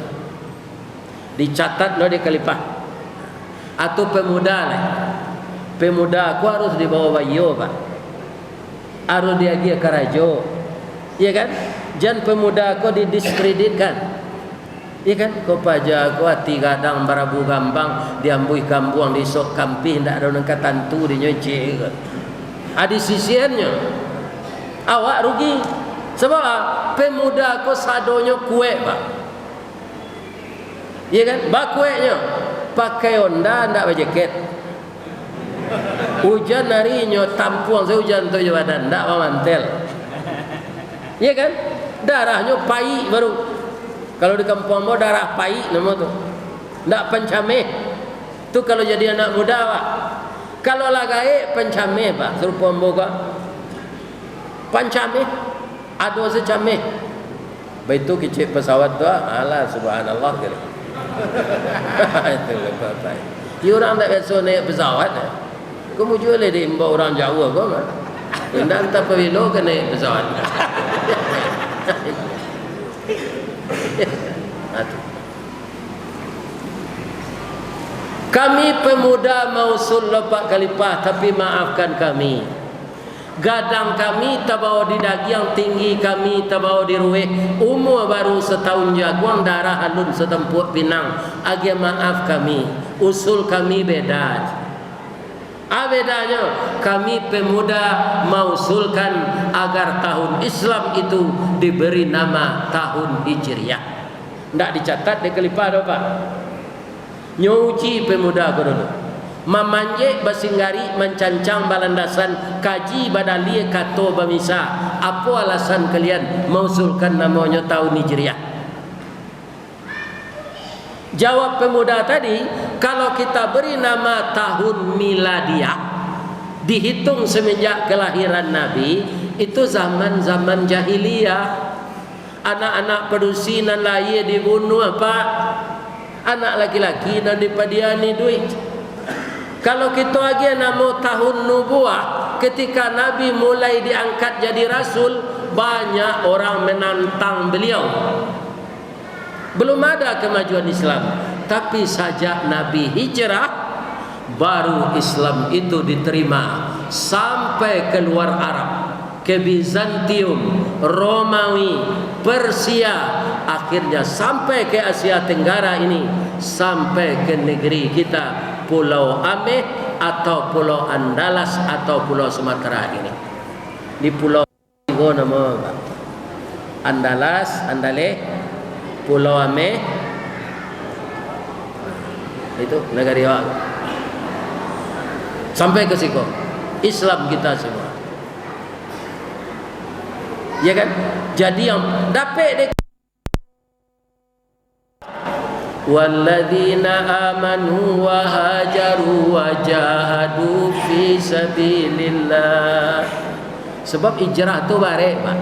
Speaker 1: Dicatat lo di Khalifah. Atau pemuda lah. Pemuda aku harus dibawa bayo pak. Harus dia pergi ke rajo. Iya kan? Jangan pemuda aku didiskreditkan. Iya kan? Kau paja aku hati kadang barabu gambang diambui kambuang di sok kampi ndak ada nangka tantu di nyece. Adi sisiannya. Awak rugi. Sebab pemuda ko sadonya kue pak. Iya kan? Ba kuenya. pakai Honda ndak berjaket. Hujan hari nyo tampuang sehujan tu je badan ndak mantel. Iya kan? Darahnya pai baru. Kalau di kampung mau darah pai nama tu. Ndak pencameh. Tu kalau jadi anak muda Pak. Kalau lagai pencameh Pak, serupa mboga. Pencameh. Ado secameh. Begitu kecil pesawat tu alah subhanallah kali. Itu apa-apa. Dia orang tak biasa naik pesawat. Kamu jual dia imba orang Jawa kau mah. Indah entah pavilo ke naik pesawat. Kami pemuda Mausul lepak kalipah, tapi maafkan kami. Gadang kami tak bawa di daging tinggi, kami tak bawa di rueh. Umur baru setahun jaguang, darah halun setempuk pinang. Agi maaf kami, usul kami beda. Bedanya kami pemuda mausulkan agar tahun Islam itu diberi nama tahun Hijriah. Tidak dicatat di kelipah dah Pak. Nyuci pemuda ko dulu. Mamanje basinggari mencancang balandasan kaji badali kato bamisa. Apa alasan kalian mausulkan namanya tahun Hijriah? Jawab pemuda tadi, kalau kita beri nama tahun miladiah, dihitung semenjak kelahiran Nabi, itu zaman-zaman jahiliyah. Anak-anak pedusinan lahir dibunuh apa? Anak laki-laki dan dipadiani duit. Kalau kita lagi nama tahun nubuah, ketika Nabi mulai diangkat jadi rasul, banyak orang menantang beliau. Belum ada kemajuan Islam, tapi sajak Nabi hijrah baru Islam itu diterima sampai keluar Arab, ke Bizantium, Romawi, Persia, akhirnya sampai ke Asia Tenggara ini, sampai ke negeri kita Pulau Ameh atau Pulau Andalas atau Pulau Sumatera ini. Di Pulau Tigo nama Andalas, Andaleh, Pulau Ameh, itu negara Riau. Sampai ke situ Islam kita semua. Ya kan? Jadi yang dapat walladzina amanu wa hajaru wa jahadu fi sabilillah. Sebab hijrah tu barek Pak.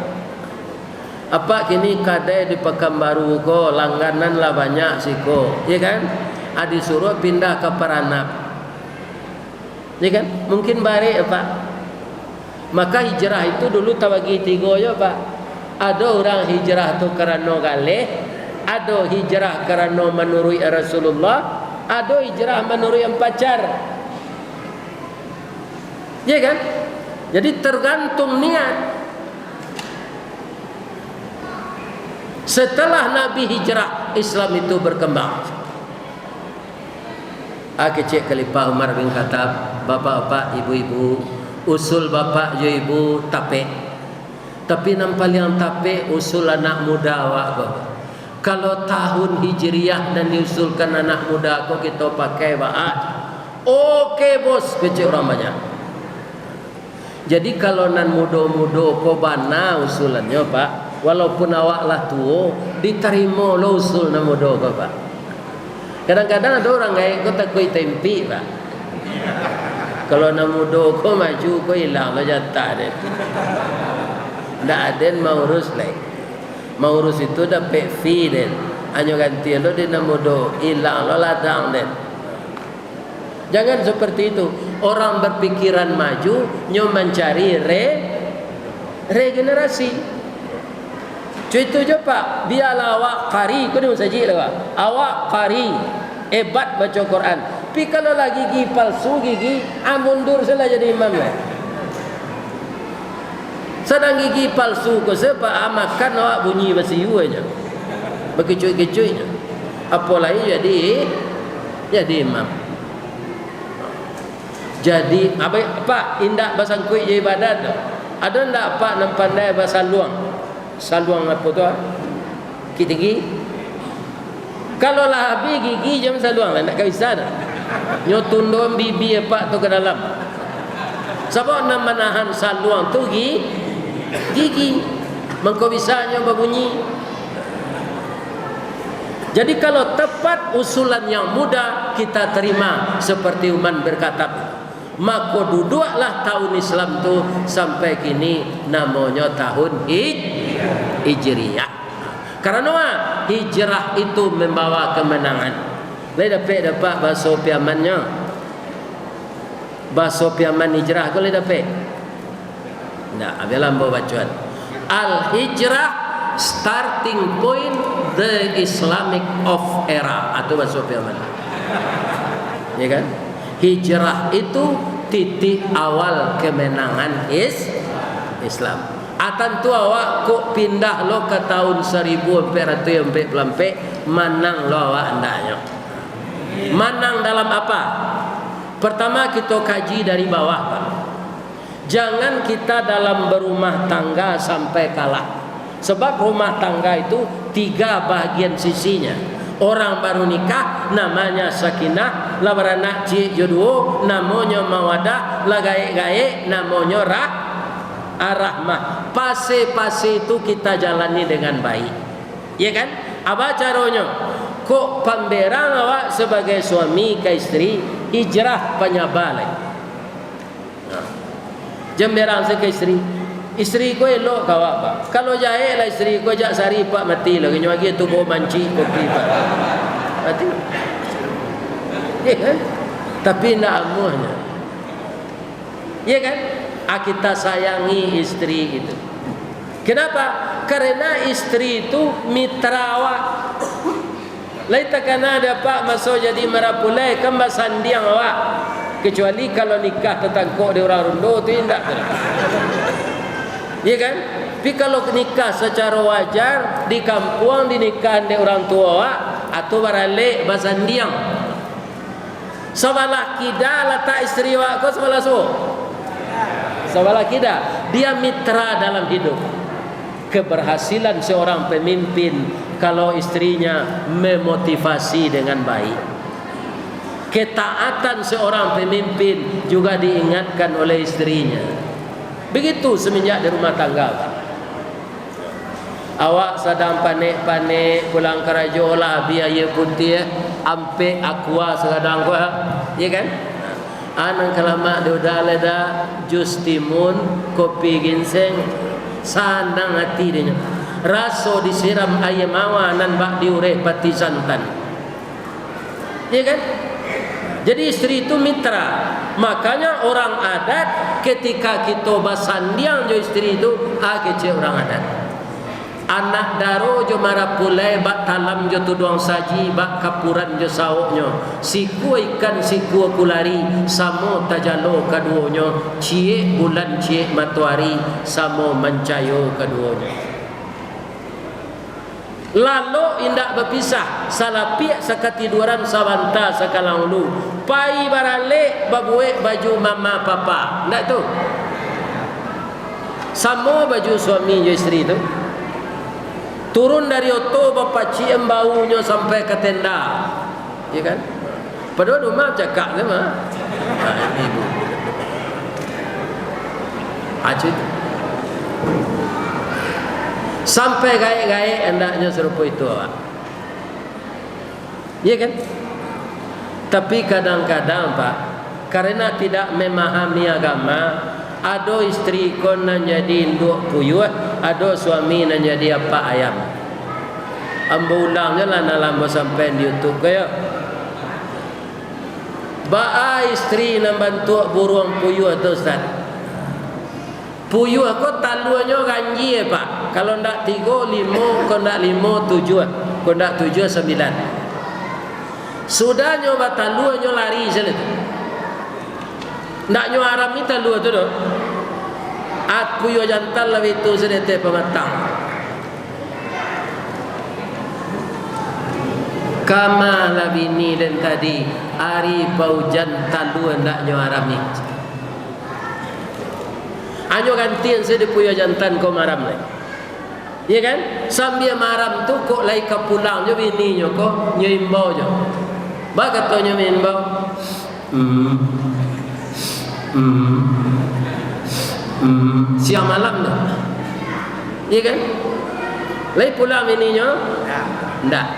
Speaker 1: Apa kini kadai di Pekanbaru ko langganan lah banyak siko, ya kan? Adi suruh pindah ke Paranap, ya kan? Mungkin barek Pak. Maka hijrah itu dulu tak bagi tiga ya Pak. Ada orang hijrah tu kerana galeh, ada hijrah kerana menurut Rasulullah, ada hijrah menurut yang pacar, ya kan? Jadi tergantung niat. Setelah Nabi hijrah, Islam itu berkembang. Kecik Khalifah Umar bin Khattab, bapak-bapak, ibu-ibu, usul bapak jo ibu tape. Tapi nampak yang tape usul anak muda awak ko. Kalau tahun Hijriah dan diusulkan anak muda ko kita pakai baat. Oke bos, kecik orang banyak. Jadi kalau nan muda-muda ko bana usulannya Pak, walaupun awak lah tua, diterima lo usul nan muda ko Pak. Kadang-kadang ada orang gaya ko takui tempi Pak. Kalau nan muda ko maju ko hilang lo jatah deh. Ndak ada mau urus lagi. Mau urus itu dapat fee deh. Hanya ganti lo di nan muda hilang lo ladang deh. Jangan seperti itu. Orang berpikiran maju, nyo mencari regenerasi. Itu je Pak. Biarlah awak qari, kau ni saji lah. Awak qari, hebat baca Quran. Tapi kalau lagi gigi palsu gigi, mundur salah jadi imam lah. Sedang gigi palsu kau sebab makan awak bunyi basiu aja. Berkecuit-kecuit je. Apalagi jadi imam. Jadi apa Pak indak basangkui je ibadat tu. Ada ndak Pak nak pandai bahasa luang? Saluang apa tu? Tinggi. Kalau lah habis gigi jam saluang lah, nak bisa dah. Nyo tundom bibi apa tu ke dalam. Sebab nak menahan saluang tu gigi. Mengko bisa nyo berbunyi. Jadi kalau tepat usulan yang mudah kita terima seperti Uman berkata, maka duduklah tahun Islam tu sampai kini namanya tahun Hijriah. Karena hijrah itu membawa kemenangan. Dapat bahasa piamannya. Bahasa piaman hijrah kau dapat. Nah, abelah bawa bacaan. Al-hijrah starting point the Islamic of era atau bahasa piaman. Ya kan? Hijrah itu titik awal kemenangan Islam. Tentu awak kok pindah lo ke tahun 1444 menang lo awak andanya. Menang dalam apa? Pertama kita kaji dari bawah, Pak. Jangan kita dalam berumah tangga sampai kalah. Sebab rumah tangga itu 3 bahagian sisinya. Orang baru nikah namanya sakinah, lah beranak cik jodoh namanya mawadah, lah gaek-gaek namanya rahmah. Pase-pase itu kita jalani dengan baik. Ya kan? Apa caranya? Kok pemberang awak sebagai suami ke istri hijrah penyabalai. Jemberang se ke istri ko elok kau apa? Kalau jahil lah istri ko jak sari pak mati lagi nyagi tu bawa manci kopi pak. Mati. Ya kan? Tapi nak amuhnya. Ya kan? Kita sayangi istri itu. Kenapa? Karena istri itu mitra awak. Laita kana ada pak masuk jadi merapulai kembali sandiang awak. Kecuali kalau nikah tetangkok di orang rondo tu indak. Ya kan? Tapi kalau nikah secara wajar di kampung dinikah di orang tua awak atau baralik basandiang. Sebelah kida letak istri awak kau sebelah so. Sebelah kida dia mitra dalam hidup. Keberhasilan seorang pemimpin kalau istrinya memotivasi dengan baik. Ketaatan seorang pemimpin juga diingatkan oleh istrinya. Begitu semenjak di rumah tangga, Pak. Awak sedang panik-panik pulang kerja olah biaya putih ampe aqua sedang gua, ya kan? Anang kelama udah leda jus timun, kopi ginseng, sandang hati dia. Raso disiram ayam awanan bak diureh pati santan. Ya kan? Jadi istri itu mitra. Makanya orang adat ketika kita basandiang jo istri itu kece orang adat. Anak daro jo marapulai bak talam jo tuduang saji bak kapuran jo sawoknya. Siku ikan siku kulari samo tajalo keduanya. Cie bulan cie matahari samo mencayo keduanya. Lalu indak berpisah salapiak sakatiduran sawanta sakalang lu pai barale babuek baju mama papa ndak tu samo baju suami jo istri tu turun dari oto bapa ciem baunya sampai ke tenda, ya kan? Padahal rumah cakap sama ibu acuh sampai gaek-gaek hendaknya serupa itu awak. Ya kan? Tapi kadang-kadang Pak, karena tidak memahami agama, ada istri kon nan jadi induk puyuh, ada suami nan jadi apa ayam. Ambo ulangnya lah dalam sampai di YouTube kaya. Ba istri nan bantu buruang puyuh tu Ustaz. Puyuh aku taluannya ganji Pak. Kalau ndak 3, 5, kalau ndak 5, 7. Kalau ndak 7, 9. Sudah nyoba taluannya lari sana tu. Ndak nyo aram ni talu tu doh. At puyuh jantan lebih tu sedete pematang. Kama labini dan tadi hari paujan talu ndak nyo aram ni. Anyo gantian saya di puyo jantan kau maram ni. Ya kan? Sambil maram tu kok lai ka pulang je bininya kok nyimbau je. Ba katanya nyimbau. Siang malam dah. Ya kan? Lai pulang bininya? Ndak.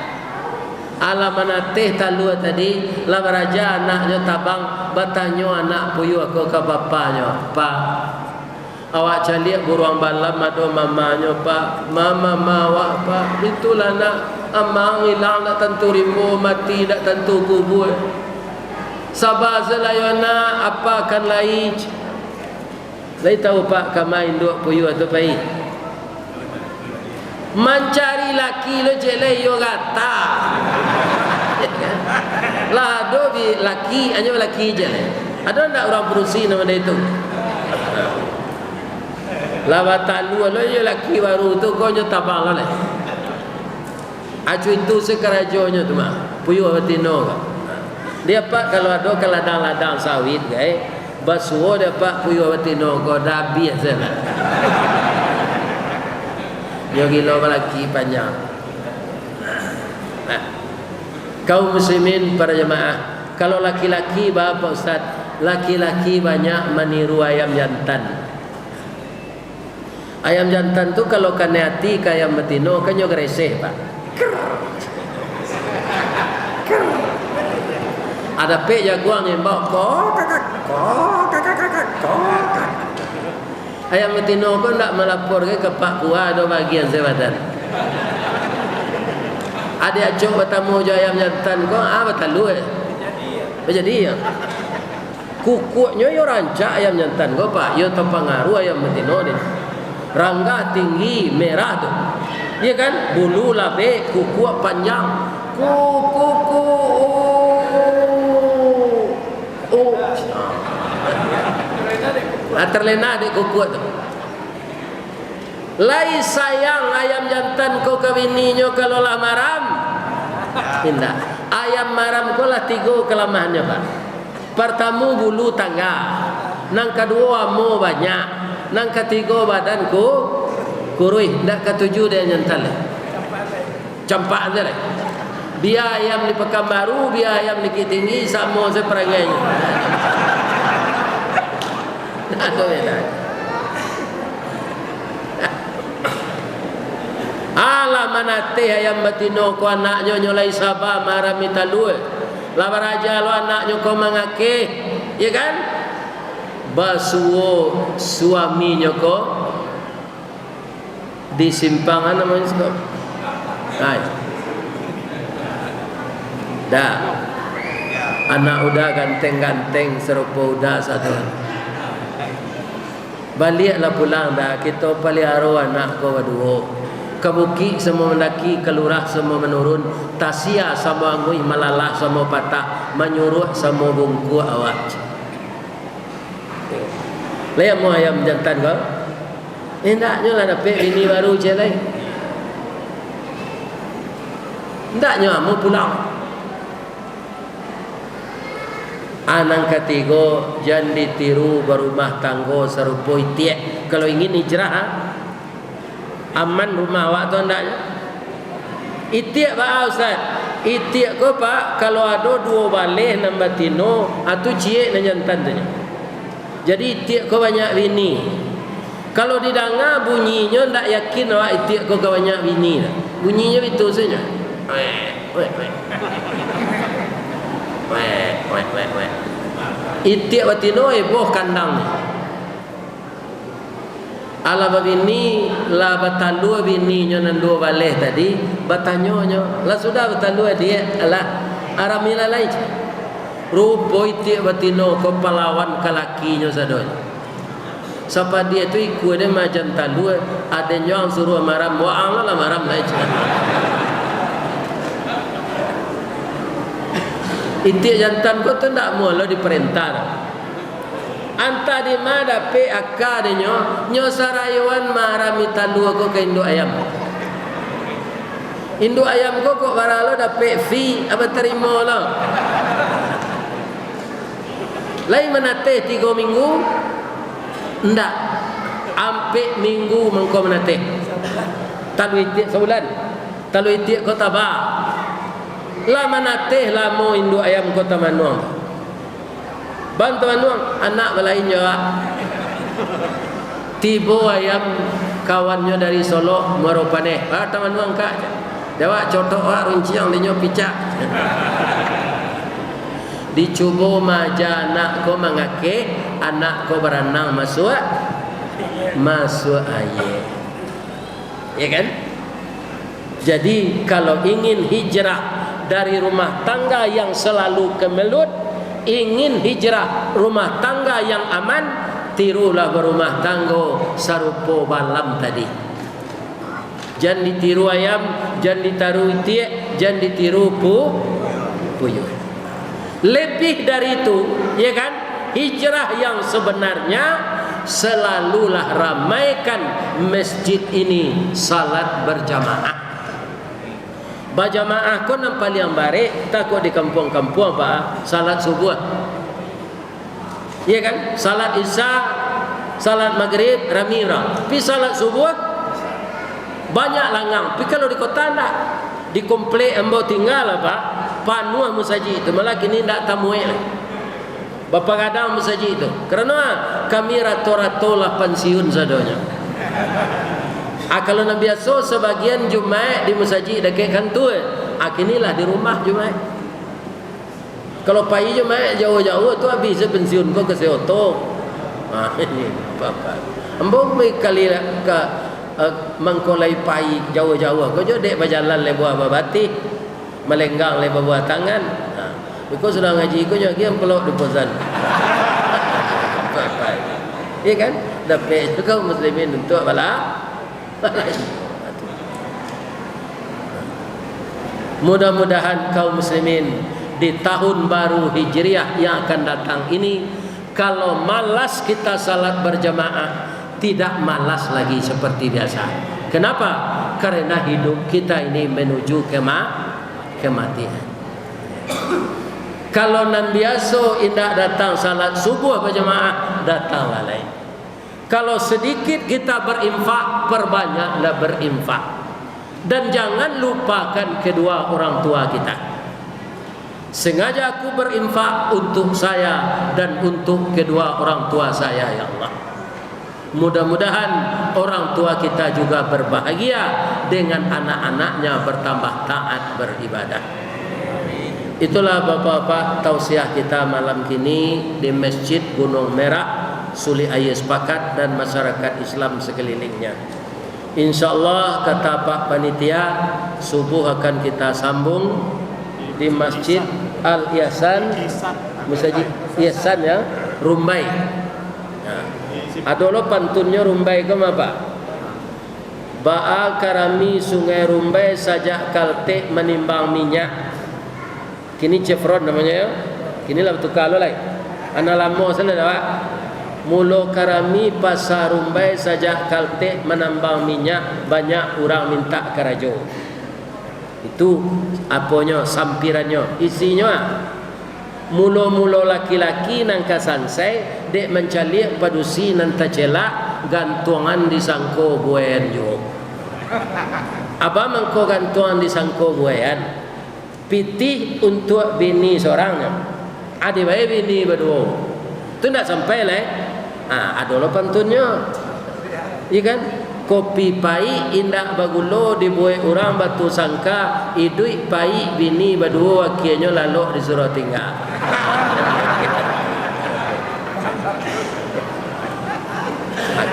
Speaker 1: Ala mana teh talua tadi, la raja anaknya tabang batanyo anak puyu aku ke bapaknya. Pak, awak caliak buruang balam ado mamanya pak, mama mawa pak, itulah nak amang hilang nak tentu rimbo mati nak tentu kubur. Sabar selayona apa akan lain. Lai tahu pak kamai induk puyu atau pai. Mencari laki lo jelai yo kata. Lah do bi laki hanya laki je. Ada ndak orang berusi nama dia itu? Lawa talu lo yo laki baru tu kau nyo tabang lah leh. Acu itu sekerajonya tu mah. Puyu betino. Dia pak kalau ada ladang-ladang sawit gai, basuo dia pak puyu betino kau dah bias lah. Yogi lo laki panjang. Nah, kaum muslimin para jemaah, kalau laki-laki bapak ustaz, laki-laki banyak meniru ayam jantan. Ayam jantan tu kalau kena hati ke ayam betino kan yo greseh pak. Ada pe jaguang yang bawa kakak. Ayam betino kau nak melapor ke Pak Kuah ada bagian jabatan. Ada acok bertamu je ayam jantan kau, betul lu jadi ya. Kukuknya yo rancak ayam jantan kau pak, yo terpengaruh ayam betino ni. Rangga tinggi merah tu, ya kan? Bulu labe, kukuk panjang, kuku. Terlena adik kukuk tu. Lai sayang ayam jantan kau kawininya kalau lah maram. Tidak. Ayam maram kau lah tiga kelemahannya pak. Pertama bulu tangga. Nang kedua mu banyak. Nang ketiga badanku kurui. Ndak ketujuh dia jantan le. Campak aja le. Biar ayam di Pekanbaru, biar ayam di Tinggi sama seperangainya. Ada beda. Alah mana teh ayam betino ko anaknya nyolai sabar marah minta luar. Lama raja lo anaknya ko mangake, ya kan? Basuo suaminya ko di simpangan namanya kok. Hai. Dah. Anak udah ganteng-ganteng serupa udah satu. Baliklah pulang dah kita pelihara anak kau berdua. Kebuki semua mendaki, kelurah semua menurun, tasia sama angui malalah sama patah, menyuruh sama bungku awak. Lihat mau ayam jantan kau? Hendaknya lah dapat bini baru je lah. Hendaknya mau pulang. Anak ketiga jangan ditiru berumah tangga serupa itiak. Kalau ingin hijrah aman rumah awak tu hendaknya. Itiak pak ustaz. Itiak ko pak kalau ada dua balih nan batino atau ciek nan jantan tu. Jadi itiak ko banyak bini. Kalau didengar bunyinya ndak yakin awak itiak ko banyak bini dah. Bunyinya itu saja. Itiak batino boh kandang ni. Ala babini la batalua bini nyo nan dua baleh tadi batanyonyo la sudah batalua dia ala aramila lain. Rupo itiak batino ko palawan kalakinyo sadon. Sapa dia tu ikut dia macam talua ada nyong suruh maram wa la maram lain. Itiak jantan ko tu ndak mula diperintah. Anta di mana pe akadnya nyo sarayuan marami tandua ko ke induk ayam. Induk ayam ko kok baralo dapat fee apa terima lah. Lain menate 3 minggu ndak ampe minggu mengko menate. talu itik sebulan, talu itik kota ba. Lama nateh lamo induk ayam kota Manuang. Bantu Manuang anak belain jawab. Tibo ayam kawannya dari Solo merupaneh. Taman Manuang kak. Jawab cotok runciang dinyo picak. Dicubo maja anak ko mangake, anak ko berenang masuk air. Ya kan? Jadi kalau ingin hijrah dari rumah tangga yang selalu kemelut, ingin hijrah rumah tangga yang aman, tirulah berumah tangga sarupo balam tadi. Jangan ditiru ayam, jangan ditaruh itik, jangan ditiru puyuh. Lebih dari itu, ya kan? Hijrah yang sebenarnya selalulah ramaikan masjid ini salat berjamaah. Berjamaah ko nang paling baik takut di kampung-kampung apa salat subuh. Ya kan? Salat Isya, salat Maghrib ramai-ramai. Pi salat subuh banyak langang. Pi kalau di kota nak di komplek ambo tinggal apa? Panuh musajid itu malah kini ndak tamuai lah. Bapa kadang musajid itu. Kerana kami rato-rato lah pensiun sadonya. Kalau nak biasa sebagian Jumaat di masjid dekat kantor, kinilah di rumah Jumaat. Kalau pagi Jumaat jauh-jauh tu habis pensiun kau ke Seoto. Ini apa-apa. Ambong mai kali ke mangkolai pagi jauh-jauh. Kau jodek berjalan le buah babati, melenggang le buah tangan. Kau sudah ngaji kau jadi yang pelok di pozan. Apa-apa. Iya kan? Dapat juga muslimin untuk bala. Mudah-mudahan kaum muslimin di tahun baru Hijriah yang akan datang ini, kalau malas kita salat berjamaah, tidak malas lagi seperti biasa. Kenapa? Karena hidup kita ini menuju kematian. Kalau nan biasa indah datang salat subuh berjamaah, datanglah lain. Kalau sedikit kita berinfak, perbanyaklah berinfak. Dan jangan lupakan kedua orang tua kita. Sengaja aku berinfak untuk saya dan untuk kedua orang tua saya, ya Allah. Mudah-mudahan orang tua kita juga berbahagia dengan anak-anaknya bertambah taat beribadah. Itulah bapak-bapak tausiah kita malam kini di Masjid Gunung Merah, Suli Aye Sepakat dan masyarakat Islam sekelilingnya. InsyaAllah kata Pak Panitia, subuh akan kita sambung di Masjid Al-Ihsan, Masjid Ihsan ya, Rumbai. Ada lo pantunnya Rumbai ke apa? Ba'a karami sungai Rumbai sajak kalte menimbang minyak. Kini Chevron namanya ya. Kini lah betul kalau lah. Anak lama sana dah. Mulo karami pasar Rumbai sajak kalte menambang minyak, banyak orang minta karajo. Itu apanya sampirannya, isinya. Mulo-mulo laki-laki nang kasansai dek mencalik padusi nan tacelak gantungan di sangko buayan jo. Apa mangko gantungan di sangko buayan? Pitih untuk bini seorangnya. Ada baik bini berdua. Itu tidak sampai lah. Ada lo pantunnya. Iya kan? Kopi pai indak bagulo dibuat orang batu sangka idui pai bini berdua akhirnya lalu disuruh tinggal.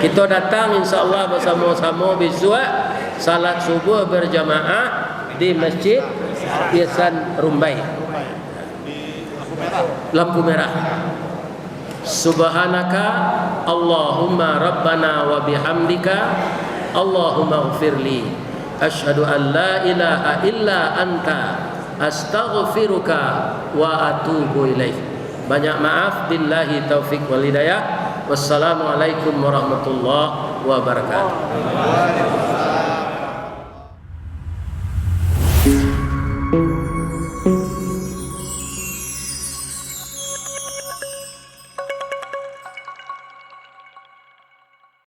Speaker 1: Kita datang insyaAllah bersama-sama besok salat subuh berjamaah di Masjid Ihsan Rumbai Lampu Merah. Subhanaka Allahumma Rabbana wa bihamdika Allahumma ighfirli asyhadu an la ilaha illa anta astaghfiruka wa atubu ilaih. Banyak maaf, billahi taufik wal hidayah. Wassalamualaikum warahmatullahi wabarakatuh.